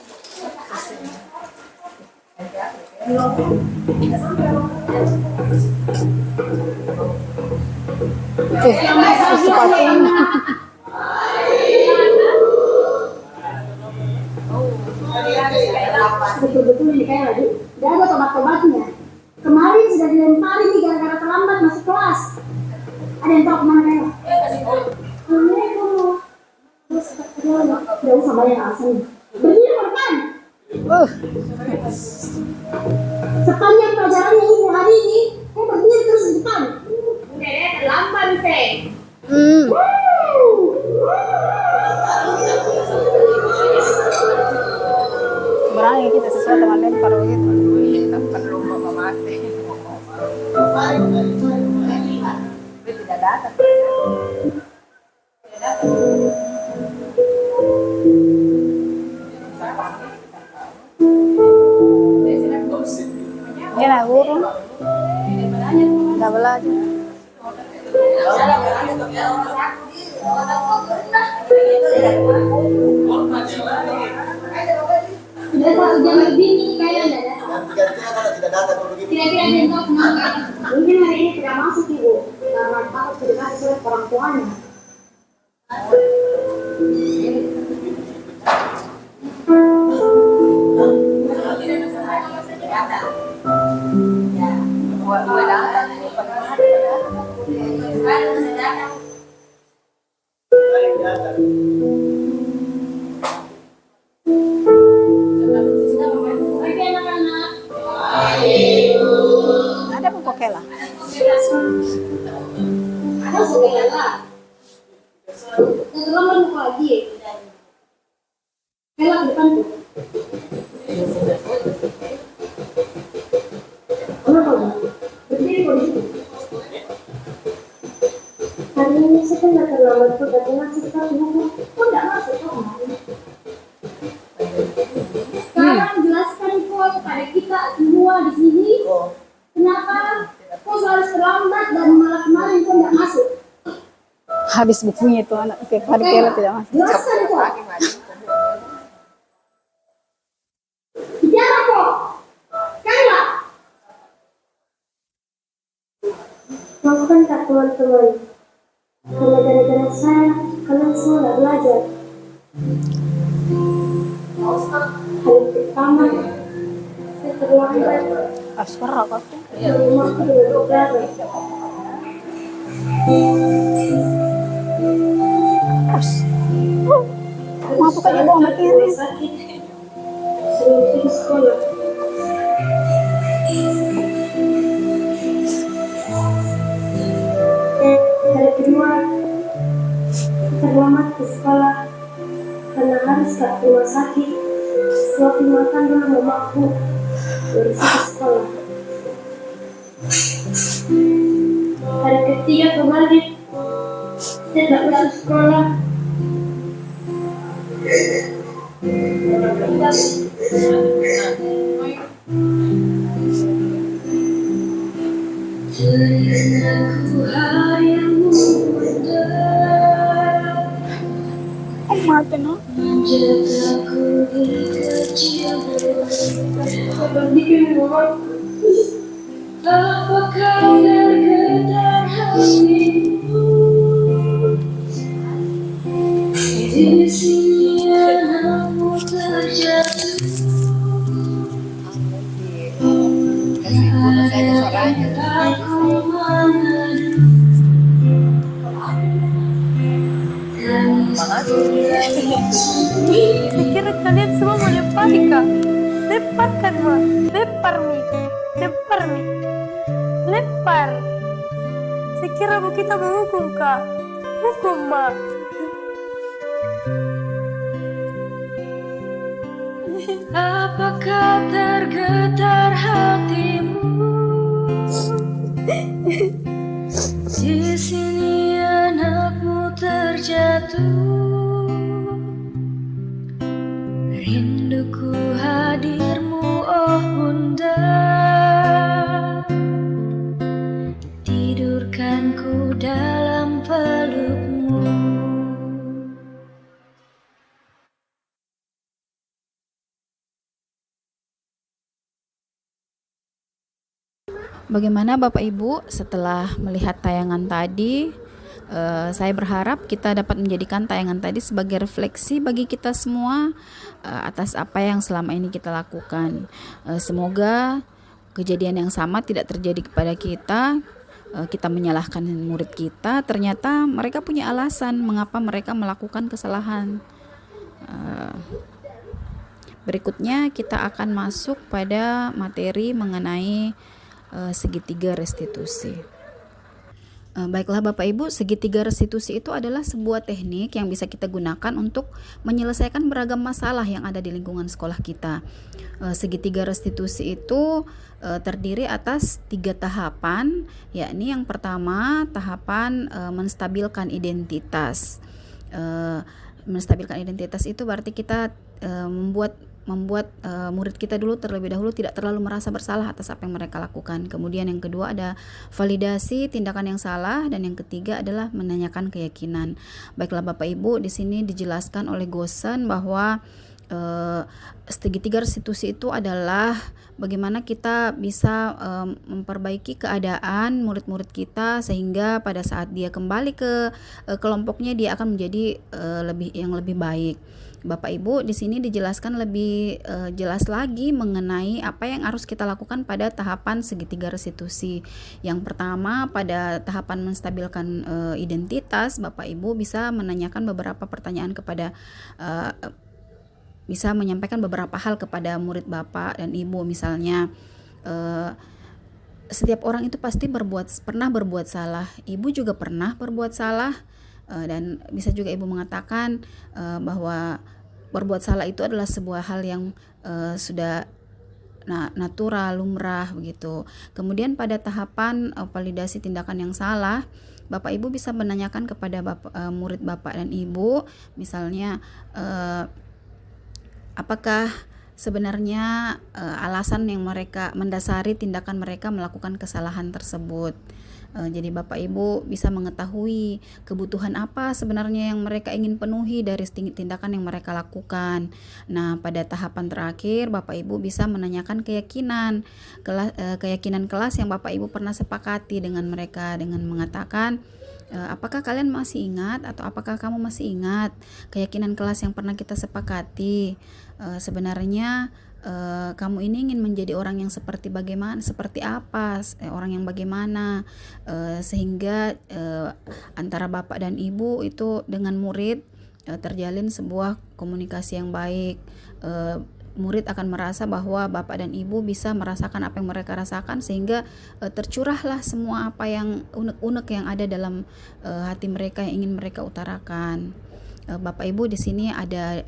Betul-betul ini kayak lagi, tidak ada tobat-tobatnya. Kemarin sudah dilempari nih gara-gara terlambat masuk kelas. Ada yang tahu kemana kayak? Tidak usah bayar alasan. Berdiri ke depan. Sepanjang pelajarannya ibu hari ini, kau berdiri terus di depan. Udah terlambat sih. Berani kita sesuai dengan lempar begitu. Perlu mati. Tidak datang. Ini lah guru. Dah belajar. Sudah 1 jam lebih nih kalian tidak datang. Tidak ada yang tahu kenapa. Mungkin hari ini tidak masuk ibu karena takut tidak kasih surat orang tuanya. Ada pun kokela. Ada segala. Dan terlambat muka lagi. Kela ke depan tuh. Kenapa? Berdiri kok di situ. Hari ini saya kan nggak terlambat kok, tapi masih satu buku. Kok nggak masuk kok? Sekarang jelaskan kok kepada kita semua di sini. Kenapa kok selalu terlambat dan malah kemarin kok nggak masuk? Habis bukunya itu anak pada kira tidak masuk. Jelaskan kok. Bicara kok. Kayla. Maafkan tak teman-teman. Karena gara-gara saya, kalian semua nggak belajar. Hari pertama, saya terlambat. Aspara apa? Rumahku dengan saudara. Terus. Mau bukan ibu sama kiri. Sakit. Sering pergi sekolah. Hari kedua, terlambat ke sekolah karena harus ke rumah sakit. Suapin makan dulu mamaku dari situ sekolah. Hari ketiga kembali, saya tak masuk sekolah. Mati no. Apakah tergetar hatimu? Di sini anakmu terjatuh. Aku mengadu. Pikir kalian semua mau lempar kak? Lemparkan ma, lempar mi, lempar mi, lempar. Saya kira bu kita menghukum kak, hukum ma. Apakah tergetar hatimu? Di sini anakmu terjatuh. Rinduku hadir. hadirmu oh bunda, tidurkanku dalam pelukmu. Bagaimana Bapak Ibu setelah melihat tayangan tadi? Saya berharap kita dapat menjadikan tayangan tadi sebagai refleksi bagi kita semua atas apa yang selama ini kita lakukan. Semoga kejadian yang sama tidak terjadi kepada kita. Kita menyalahkan murid kita, ternyata mereka punya alasan mengapa mereka melakukan kesalahan. Berikutnya kita akan masuk pada materi mengenai segitiga restitusi. Baiklah Bapak Ibu, segitiga restitusi itu adalah sebuah teknik yang bisa kita gunakan untuk menyelesaikan beragam masalah yang ada di lingkungan sekolah kita. Segitiga restitusi itu terdiri atas 3 tahapan, yakni yang pertama tahapan menstabilkan identitas. Menstabilkan identitas itu berarti kita membuat murid kita terlebih dahulu tidak terlalu merasa bersalah atas apa yang mereka lakukan. Kemudian yang kedua ada validasi tindakan yang salah, dan yang ketiga adalah menanyakan keyakinan. Baiklah Bapak Ibu, di sini dijelaskan oleh Gosen bahwa segitiga restitusi itu adalah bagaimana kita bisa memperbaiki keadaan murid-murid kita sehingga pada saat dia kembali ke kelompoknya dia akan menjadi lebih baik. Bapak Ibu, di sini dijelaskan lebih jelas lagi mengenai apa yang harus kita lakukan pada tahapan segitiga restitusi. Yang pertama, pada tahapan menstabilkan identitas, Bapak Ibu bisa menanyakan beberapa pertanyaan kepada bisa menyampaikan beberapa hal kepada murid Bapak dan Ibu. Misalnya, setiap orang itu pasti pernah berbuat salah. Ibu juga pernah berbuat salah. Dan bisa juga Ibu mengatakan bahwa berbuat salah itu adalah sebuah hal yang sudah natural, lumrah begitu. Kemudian pada tahapan validasi tindakan yang salah, Bapak Ibu bisa menanyakan kepada murid Bapak dan Ibu, misalnya apakah sebenarnya alasan yang mereka mendasari tindakan mereka melakukan kesalahan tersebut. Jadi Bapak Ibu bisa mengetahui kebutuhan apa sebenarnya yang mereka ingin penuhi dari tindakan yang mereka lakukan. Nah, pada tahapan terakhir Bapak Ibu bisa menanyakan keyakinan kelas yang Bapak Ibu pernah sepakati dengan mereka, dengan mengatakan apakah kalian masih ingat atau apakah kamu masih ingat keyakinan kelas yang pernah kita sepakati? Sebenarnya kamu ini ingin menjadi orang yang seperti apa, orang yang bagaimana, sehingga antara Bapak dan Ibu itu dengan murid terjalin sebuah komunikasi yang baik. Murid akan merasa bahwa Bapak dan Ibu bisa merasakan apa yang mereka rasakan, sehingga tercurahlah semua apa yang unek-unek yang ada dalam hati mereka yang ingin mereka utarakan. Bapak Ibu, di sini ada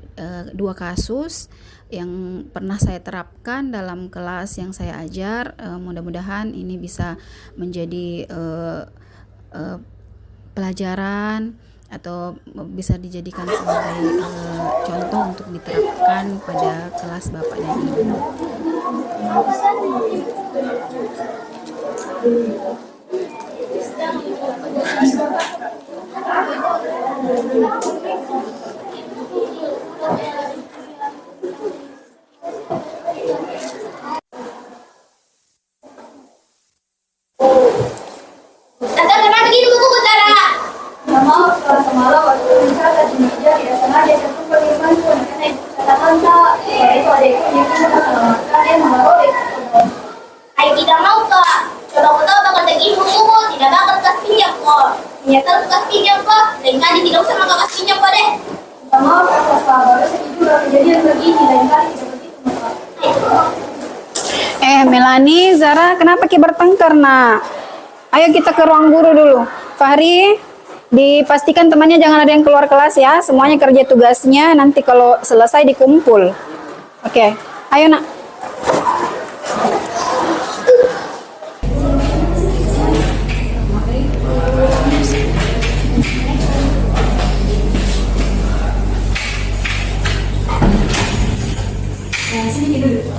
2 kasus yang pernah saya terapkan dalam kelas yang saya ajar. Mudah-mudahan ini bisa menjadi pelajaran atau bisa dijadikan sebagai contoh untuk diterapkan pada kelas Bapak dan Ibu. Kenapa begini buku Zara? Maaf, semalam waktu berbicara di meja tidak sengaja jatuh ke lingkunganku. Karena ibu katakan tak, itu adikku yang menyelamatkan dia mengarobek. Ayo tidak mau kak. Coba aku tahu bakal ibu subuh tidak bakal kas pinjam kok. Menyesal kas pinjam kok. Lain kali tidak usah maka kas pinjam kok deh. Maaf, Pak, baru sedih juga kejadian begini. Lain kali tidak begitu, Pak. Melani, Zara, kenapa Ki bertengkar, nak? Ayo kita ke ruang guru dulu. Fahri, dipastikan temannya jangan ada yang keluar kelas ya. Semuanya kerja tugasnya, nanti kalau selesai dikumpul. Oke, ayo nak. Sini dulu.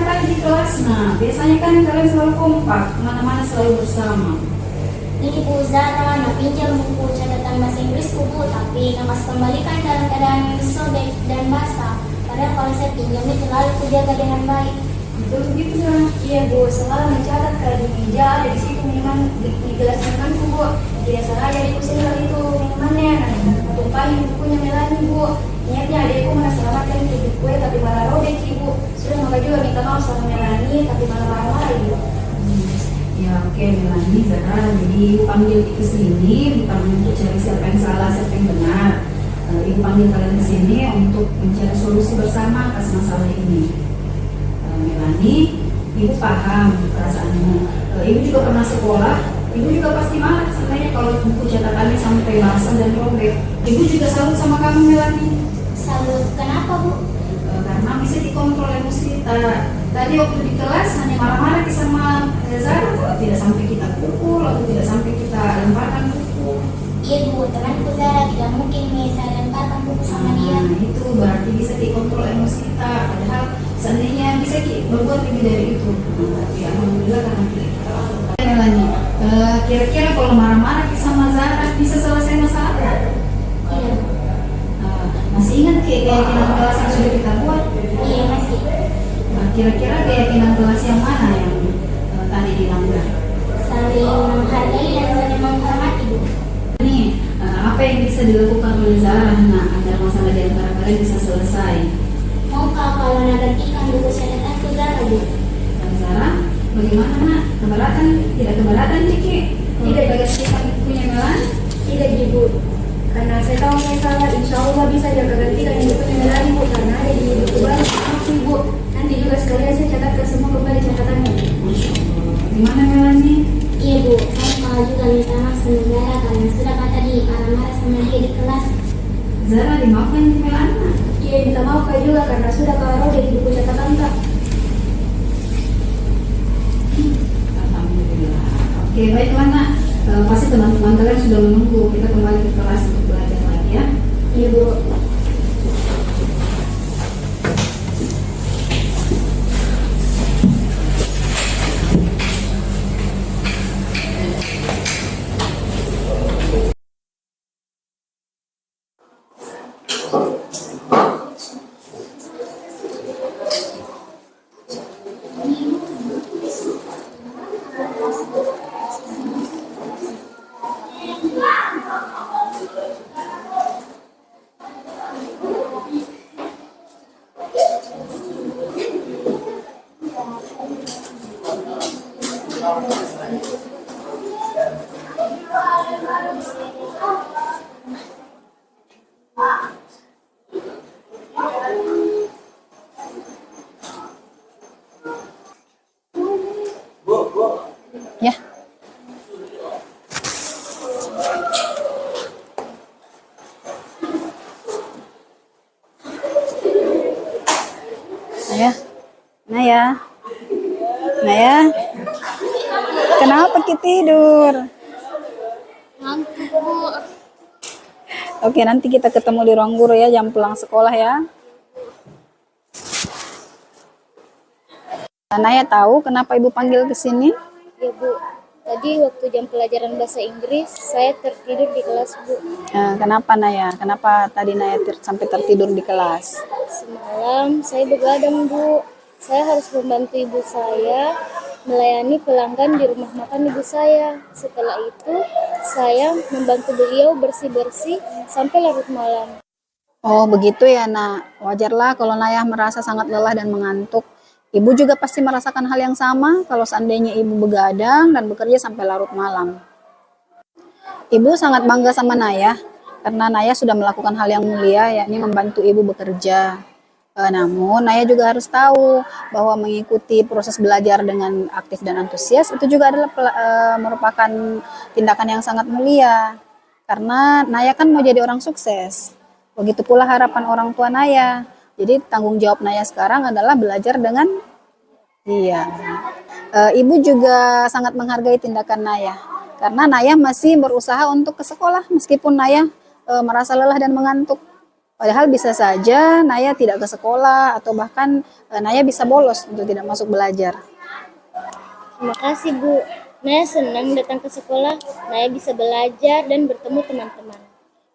tadi di kelas? Nah, biasanya kan kalian selalu kompak, kemana-mana selalu bersama. Ini Bu Zara, nak pinjam buku catatan bahasa Inggrisku Bu, tapi nak mas kembalikan dalam keadaan sobek dan basah. Padahal kalau saya pinjamnya selalu kujaga dengan baik. Betul begitu Zara? Iya Bu, selalu mencatat kalau di meja ada di situ minuman di gelas makanku Bu. Tidak salah adikku sendiri itu minumannya. Nah, tumpahin bukunya Melani Bu. Niatnya adikku menyelamatkan hidup gue tapi malah robek Ibu. Sudah maka juga minta maaf sama Melani tapi malah marah-marah Ibu. Ya oke Melani, Zara, jadi ibu panggil ke sini bukan untuk cari siapa yang salah, siapa yang benar. Ibu panggil kalian ke sini untuk mencari solusi bersama atas masalah ini. Melani, ibu paham perasaanmu. Ibu juga pernah sekolah, ibu juga pasti marah sebenarnya kalau buku catatannya sampai basah dan robek. Ibu juga salut sama kamu Melani. Salut, kenapa Bu? Karena bisa dikontrol emosi. Tadi waktu di kelas hanya marah-marah sama Zara, kalau tidak sampai kita pukul atau tidak sampai kita lemparkan buku. Iya Bu, temanku Zara tidak mungkin nih saya lemparkan buku sama dia. Nah, itu berarti bisa dikontrol emosi kita. Padahal seandainya bisa berbuat lebih dari itu. Tapi alhamdulillah karena kita. Melani, kira-kira kalau marah-marah sama Zara bisa selesai masalah? Iya. Masih ingat keyakinan kelas yang sudah kita buat? Iya masih. Nah, kira-kira keyakinan kelas yang mana yang tadi dilanggar? Saling menghargai dan saling menghormati Bu. Nih, apa yang bisa dilakukan oleh Zara agar masalah di antara kalian bisa selesai? Maukah kalau nak gantikan buku catatanku Zara Bu? Dan Zara, bagaimana nak? Keberatan? Tidak keberatan Ciki? Tidak gantikan bukunya Melani? Tidak Ibu. Karena saya tahu saya salah, insya Allah bisa jaga gantikan yang bukunya Melani Bu. Karena ada di buku baru aku Ibu. Nanti juga sekalian saya catatkan semua kembali catatannya. Masya Allah. Gimana Melani? Iya Bu, saya malah juga minta maaf sama Zara karena sudah kata di marah-marah sama dia di kelas. Zara dimaafkan Melani? Iya minta maaf Kak juga karena sudah kau dari buku catatan Kak. Alhamdulillah. Oke, baiklah nak. Pasti teman-teman kalian sudah menunggu. Kita kembali ke kelas untuk belajar lagi ya. Iya Bu. Ya. Naya. Naya. Kenapa kita tidur? Ngantuk Bu. Oke, nanti kita ketemu di ruang guru ya, jam pulang sekolah ya. Naya tahu kenapa ibu panggil ke sini? Ya Bu, tadi waktu jam pelajaran bahasa Inggris saya tertidur di kelas Bu. Kenapa Naya? Kenapa tadi Naya sampai tertidur di kelas? Semalam saya begadang Bu. Saya harus membantu ibu saya melayani pelanggan di rumah makan ibu saya. Setelah itu saya membantu beliau bersih-bersih sampai larut malam. Oh begitu ya nak. Wajarlah kalau Naya merasa sangat lelah dan mengantuk. Ibu juga pasti merasakan hal yang sama kalau seandainya ibu begadang dan bekerja sampai larut malam. Ibu sangat bangga sama Naya karena Naya sudah melakukan hal yang mulia, yakni membantu ibu bekerja. Namun Naya juga harus tahu bahwa mengikuti proses belajar dengan aktif dan antusias itu juga adalah merupakan tindakan yang sangat mulia. Karena Naya kan mau jadi orang sukses. Begitu pula harapan orang tua Naya. Jadi tanggung jawab Naya sekarang adalah belajar dengan dia. Ibu juga sangat menghargai tindakan Naya. Karena Naya masih berusaha untuk ke sekolah meskipun Naya merasa lelah dan mengantuk. Padahal bisa saja Naya tidak ke sekolah atau bahkan Naya bisa bolos untuk tidak masuk belajar. Terima kasih Bu. Naya senang datang ke sekolah. Naya bisa belajar dan bertemu teman-teman.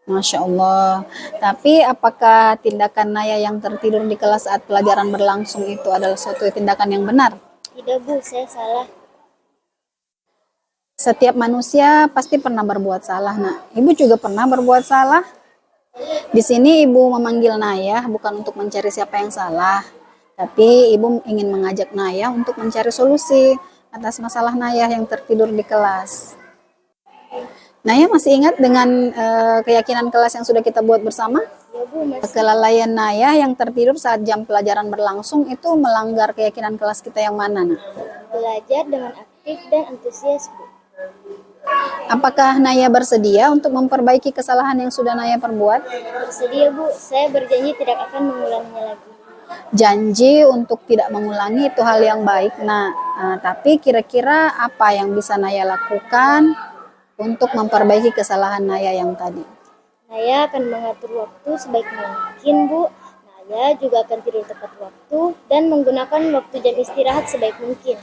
Masya Allah. Tapi apakah tindakan Naya yang tertidur di kelas saat pelajaran berlangsung itu adalah suatu tindakan yang benar? Tidak Bu, saya salah. Setiap manusia pasti pernah berbuat salah. Nah, Ibu juga pernah berbuat salah. Di sini Ibu memanggil Naya bukan untuk mencari siapa yang salah, tapi Ibu ingin mengajak Naya untuk mencari solusi atas masalah Naya yang tertidur di kelas. Naya masih ingat dengan keyakinan kelas yang sudah kita buat bersama? Ya Bu, masih. Kelalaian Naya yang tertidur saat jam pelajaran berlangsung itu melanggar keyakinan kelas kita yang mana, Nak? Belajar dengan aktif dan antusias Bu. Apakah Naya bersedia untuk memperbaiki kesalahan yang sudah Naya perbuat? Bersedia Bu, saya berjanji tidak akan mengulanginya lagi. Janji untuk tidak mengulangi itu hal yang baik. Nah, tapi kira-kira apa yang bisa Naya lakukan untuk memperbaiki kesalahan Naya yang tadi? Naya akan mengatur waktu sebaik mungkin Bu. Naya juga akan tidur tepat waktu dan menggunakan waktu jam istirahat sebaik mungkin.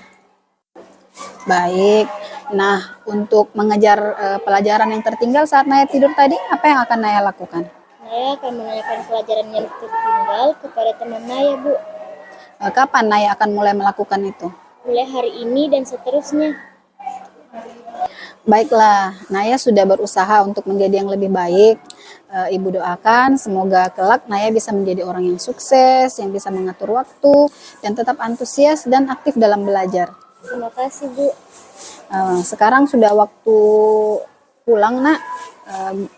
Baik. Nah, untuk mengejar pelajaran yang tertinggal saat Naya tidur tadi, apa yang akan Naya lakukan? Naya akan menanyakan pelajaran yang tertinggal kepada teman Naya Bu. Kapan Naya akan mulai melakukan itu? Mulai hari ini dan seterusnya. Baiklah, Naya sudah berusaha untuk menjadi yang lebih baik. Ibu doakan semoga kelak Naya bisa menjadi orang yang sukses, yang bisa mengatur waktu, dan tetap antusias dan aktif dalam belajar. Terima kasih Bu. Sekarang sudah waktu pulang, Nak.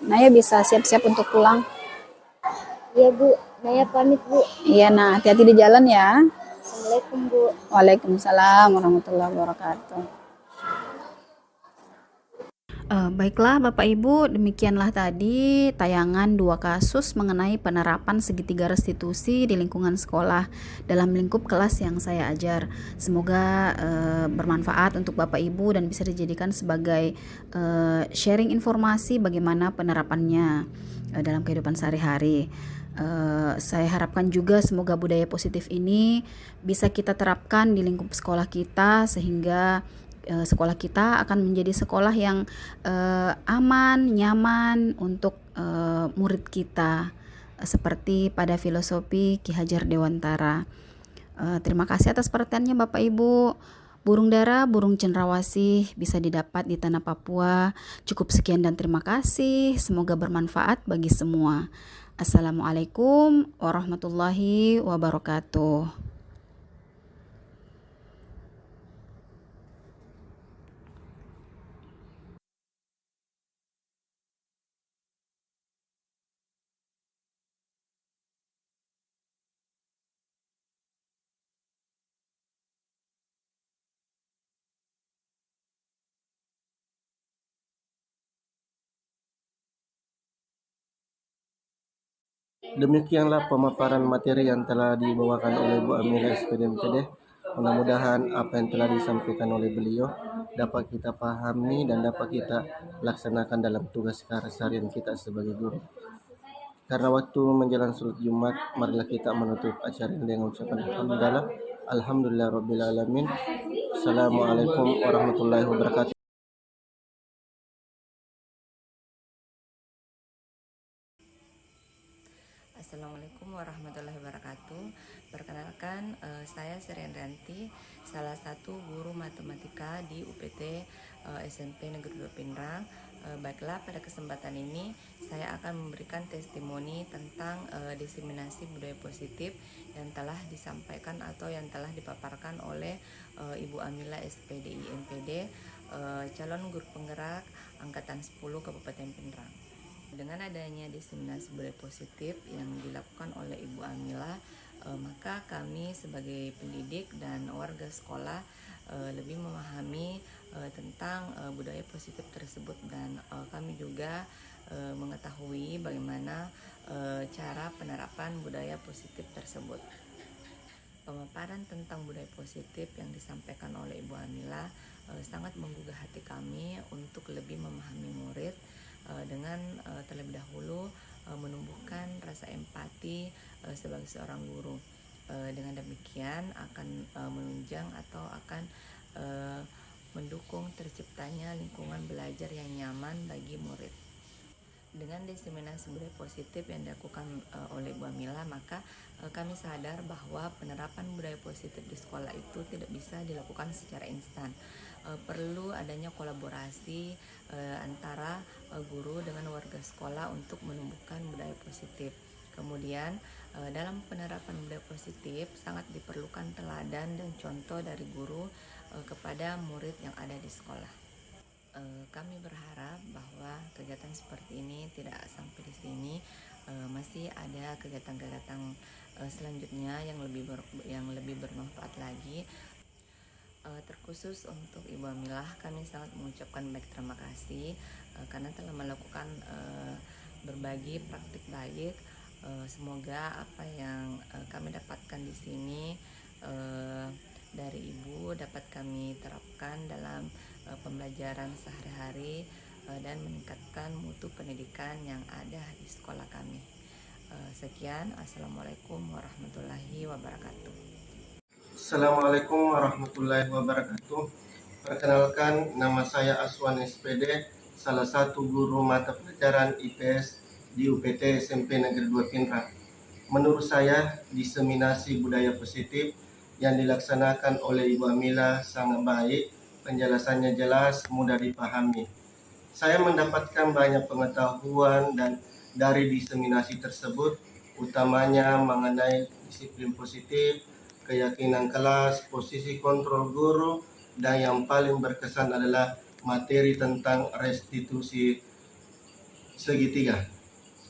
Naya bisa siap-siap untuk pulang. Iya Bu, Naya pamit Bu. Iya, nah hati-hati di jalan ya. Assalamualaikum Bu. Waalaikumsalam warahmatullahi wabarakatuh. Baiklah Bapak Ibu, demikianlah tadi tayangan 2 kasus mengenai penerapan segitiga restitusi di lingkungan sekolah dalam lingkup kelas yang saya ajar. Semoga bermanfaat untuk Bapak Ibu dan bisa dijadikan sebagai sharing informasi bagaimana penerapannya dalam kehidupan sehari-hari. Saya harapkan juga semoga budaya positif ini bisa kita terapkan di lingkup sekolah kita sehingga sekolah kita akan menjadi sekolah yang aman, nyaman untuk murid kita seperti pada filosofi Ki Hajar Dewantara. Terima kasih atas perhatiannya Bapak Ibu. Burung dara, burung cendrawasih bisa didapat di tanah Papua. Cukup sekian dan terima kasih. Semoga bermanfaat bagi semua. Assalamualaikum warahmatullahi wabarakatuh. Demikianlah pemaparan materi yang telah dibawakan oleh Bu Amila SPD MTD. Mudah-mudahan apa yang telah disampaikan oleh beliau dapat kita pahami dan dapat kita laksanakan dalam tugas keseharian kita sebagai guru. Karena waktu menjelang sholat Jumat, marilah kita menutup acara ini dengan ucapan Alhamdulillahirrabbilalamin. Assalamualaikum warahmatullahi wabarakatuh. Assalamualaikum warahmatullahi wabarakatuh. Perkenalkan, saya Sri Andrianti, salah satu guru matematika di UPT SMP Negeri 2 Pindrang. Baiklah, pada kesempatan ini saya akan memberikan testimoni tentang diseminasi budaya positif yang telah disampaikan atau yang telah dipaparkan oleh Ibu Amila SPDI MPD, calon guru penggerak Angkatan 10 Kabupaten Pindrang. Dengan adanya diseminasi budaya positif yang dilakukan oleh Ibu Amila, maka kami sebagai pendidik dan warga sekolah lebih memahami tentang budaya positif tersebut, dan kami juga mengetahui bagaimana cara penerapan budaya positif tersebut. Pemaparan tentang budaya positif yang disampaikan oleh Ibu Amila sangat menggugah hati kami untuk lebih memahami murid dengan terlebih dahulu menumbuhkan rasa empati sebagai seorang guru. Dengan demikian akan menunjang atau akan mendukung terciptanya lingkungan belajar yang nyaman bagi murid. Dengan diseminasi budaya positif yang dilakukan oleh Bu Amila, maka kami sadar bahwa penerapan budaya positif di sekolah itu tidak bisa dilakukan secara instan. Perlu adanya kolaborasi antara guru dengan warga sekolah untuk menumbuhkan budaya positif. Kemudian dalam penerapan budaya positif sangat diperlukan teladan dan contoh dari guru kepada murid yang ada di sekolah. Kami berharap bahwa kegiatan seperti ini tidak sampai di sini, masih ada kegiatan-kegiatan selanjutnya yang lebih bermanfaat lagi. Terkhusus untuk Ibu Amilah, kami sangat mengucapkan baik terima kasih karena telah melakukan berbagi praktik baik. Semoga apa yang kami dapatkan di sini dari Ibu dapat kami terapkan dalam pembelajaran sehari-hari dan meningkatkan mutu pendidikan yang ada di sekolah kami. Sekian, Assalamualaikum warahmatullahi wabarakatuh. Assalamualaikum warahmatullahi wabarakatuh. Perkenalkan, nama saya Aswan SPD, salah satu guru mata pelajaran IPS di UPT SMP Negeri 2 Pinrang. Menurut saya, diseminasi budaya positif yang dilaksanakan oleh Ibu Amila sangat baik, penjelasannya jelas, mudah dipahami. Saya mendapatkan banyak pengetahuan dan dari diseminasi tersebut, utamanya mengenai disiplin positif, keyakinan kelas, posisi kontrol guru, dan yang paling berkesan adalah materi tentang restitusi segitiga.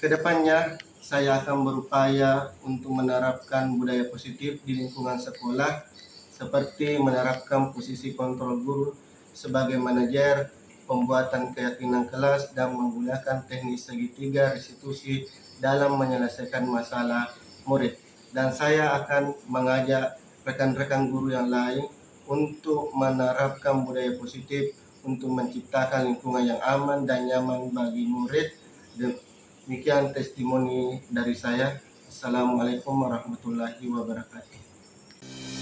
Kedepannya, saya akan berupaya untuk menerapkan budaya positif di lingkungan sekolah, seperti menerapkan posisi kontrol guru sebagai manajer, pembuatan keyakinan kelas, dan menggunakan teknik segitiga restitusi dalam menyelesaikan masalah murid. Dan saya akan mengajak rekan-rekan guru yang lain untuk menerapkan budaya positif untuk menciptakan lingkungan yang aman dan nyaman bagi murid. Demikian testimoni dari saya. Assalamualaikum warahmatullahi wabarakatuh.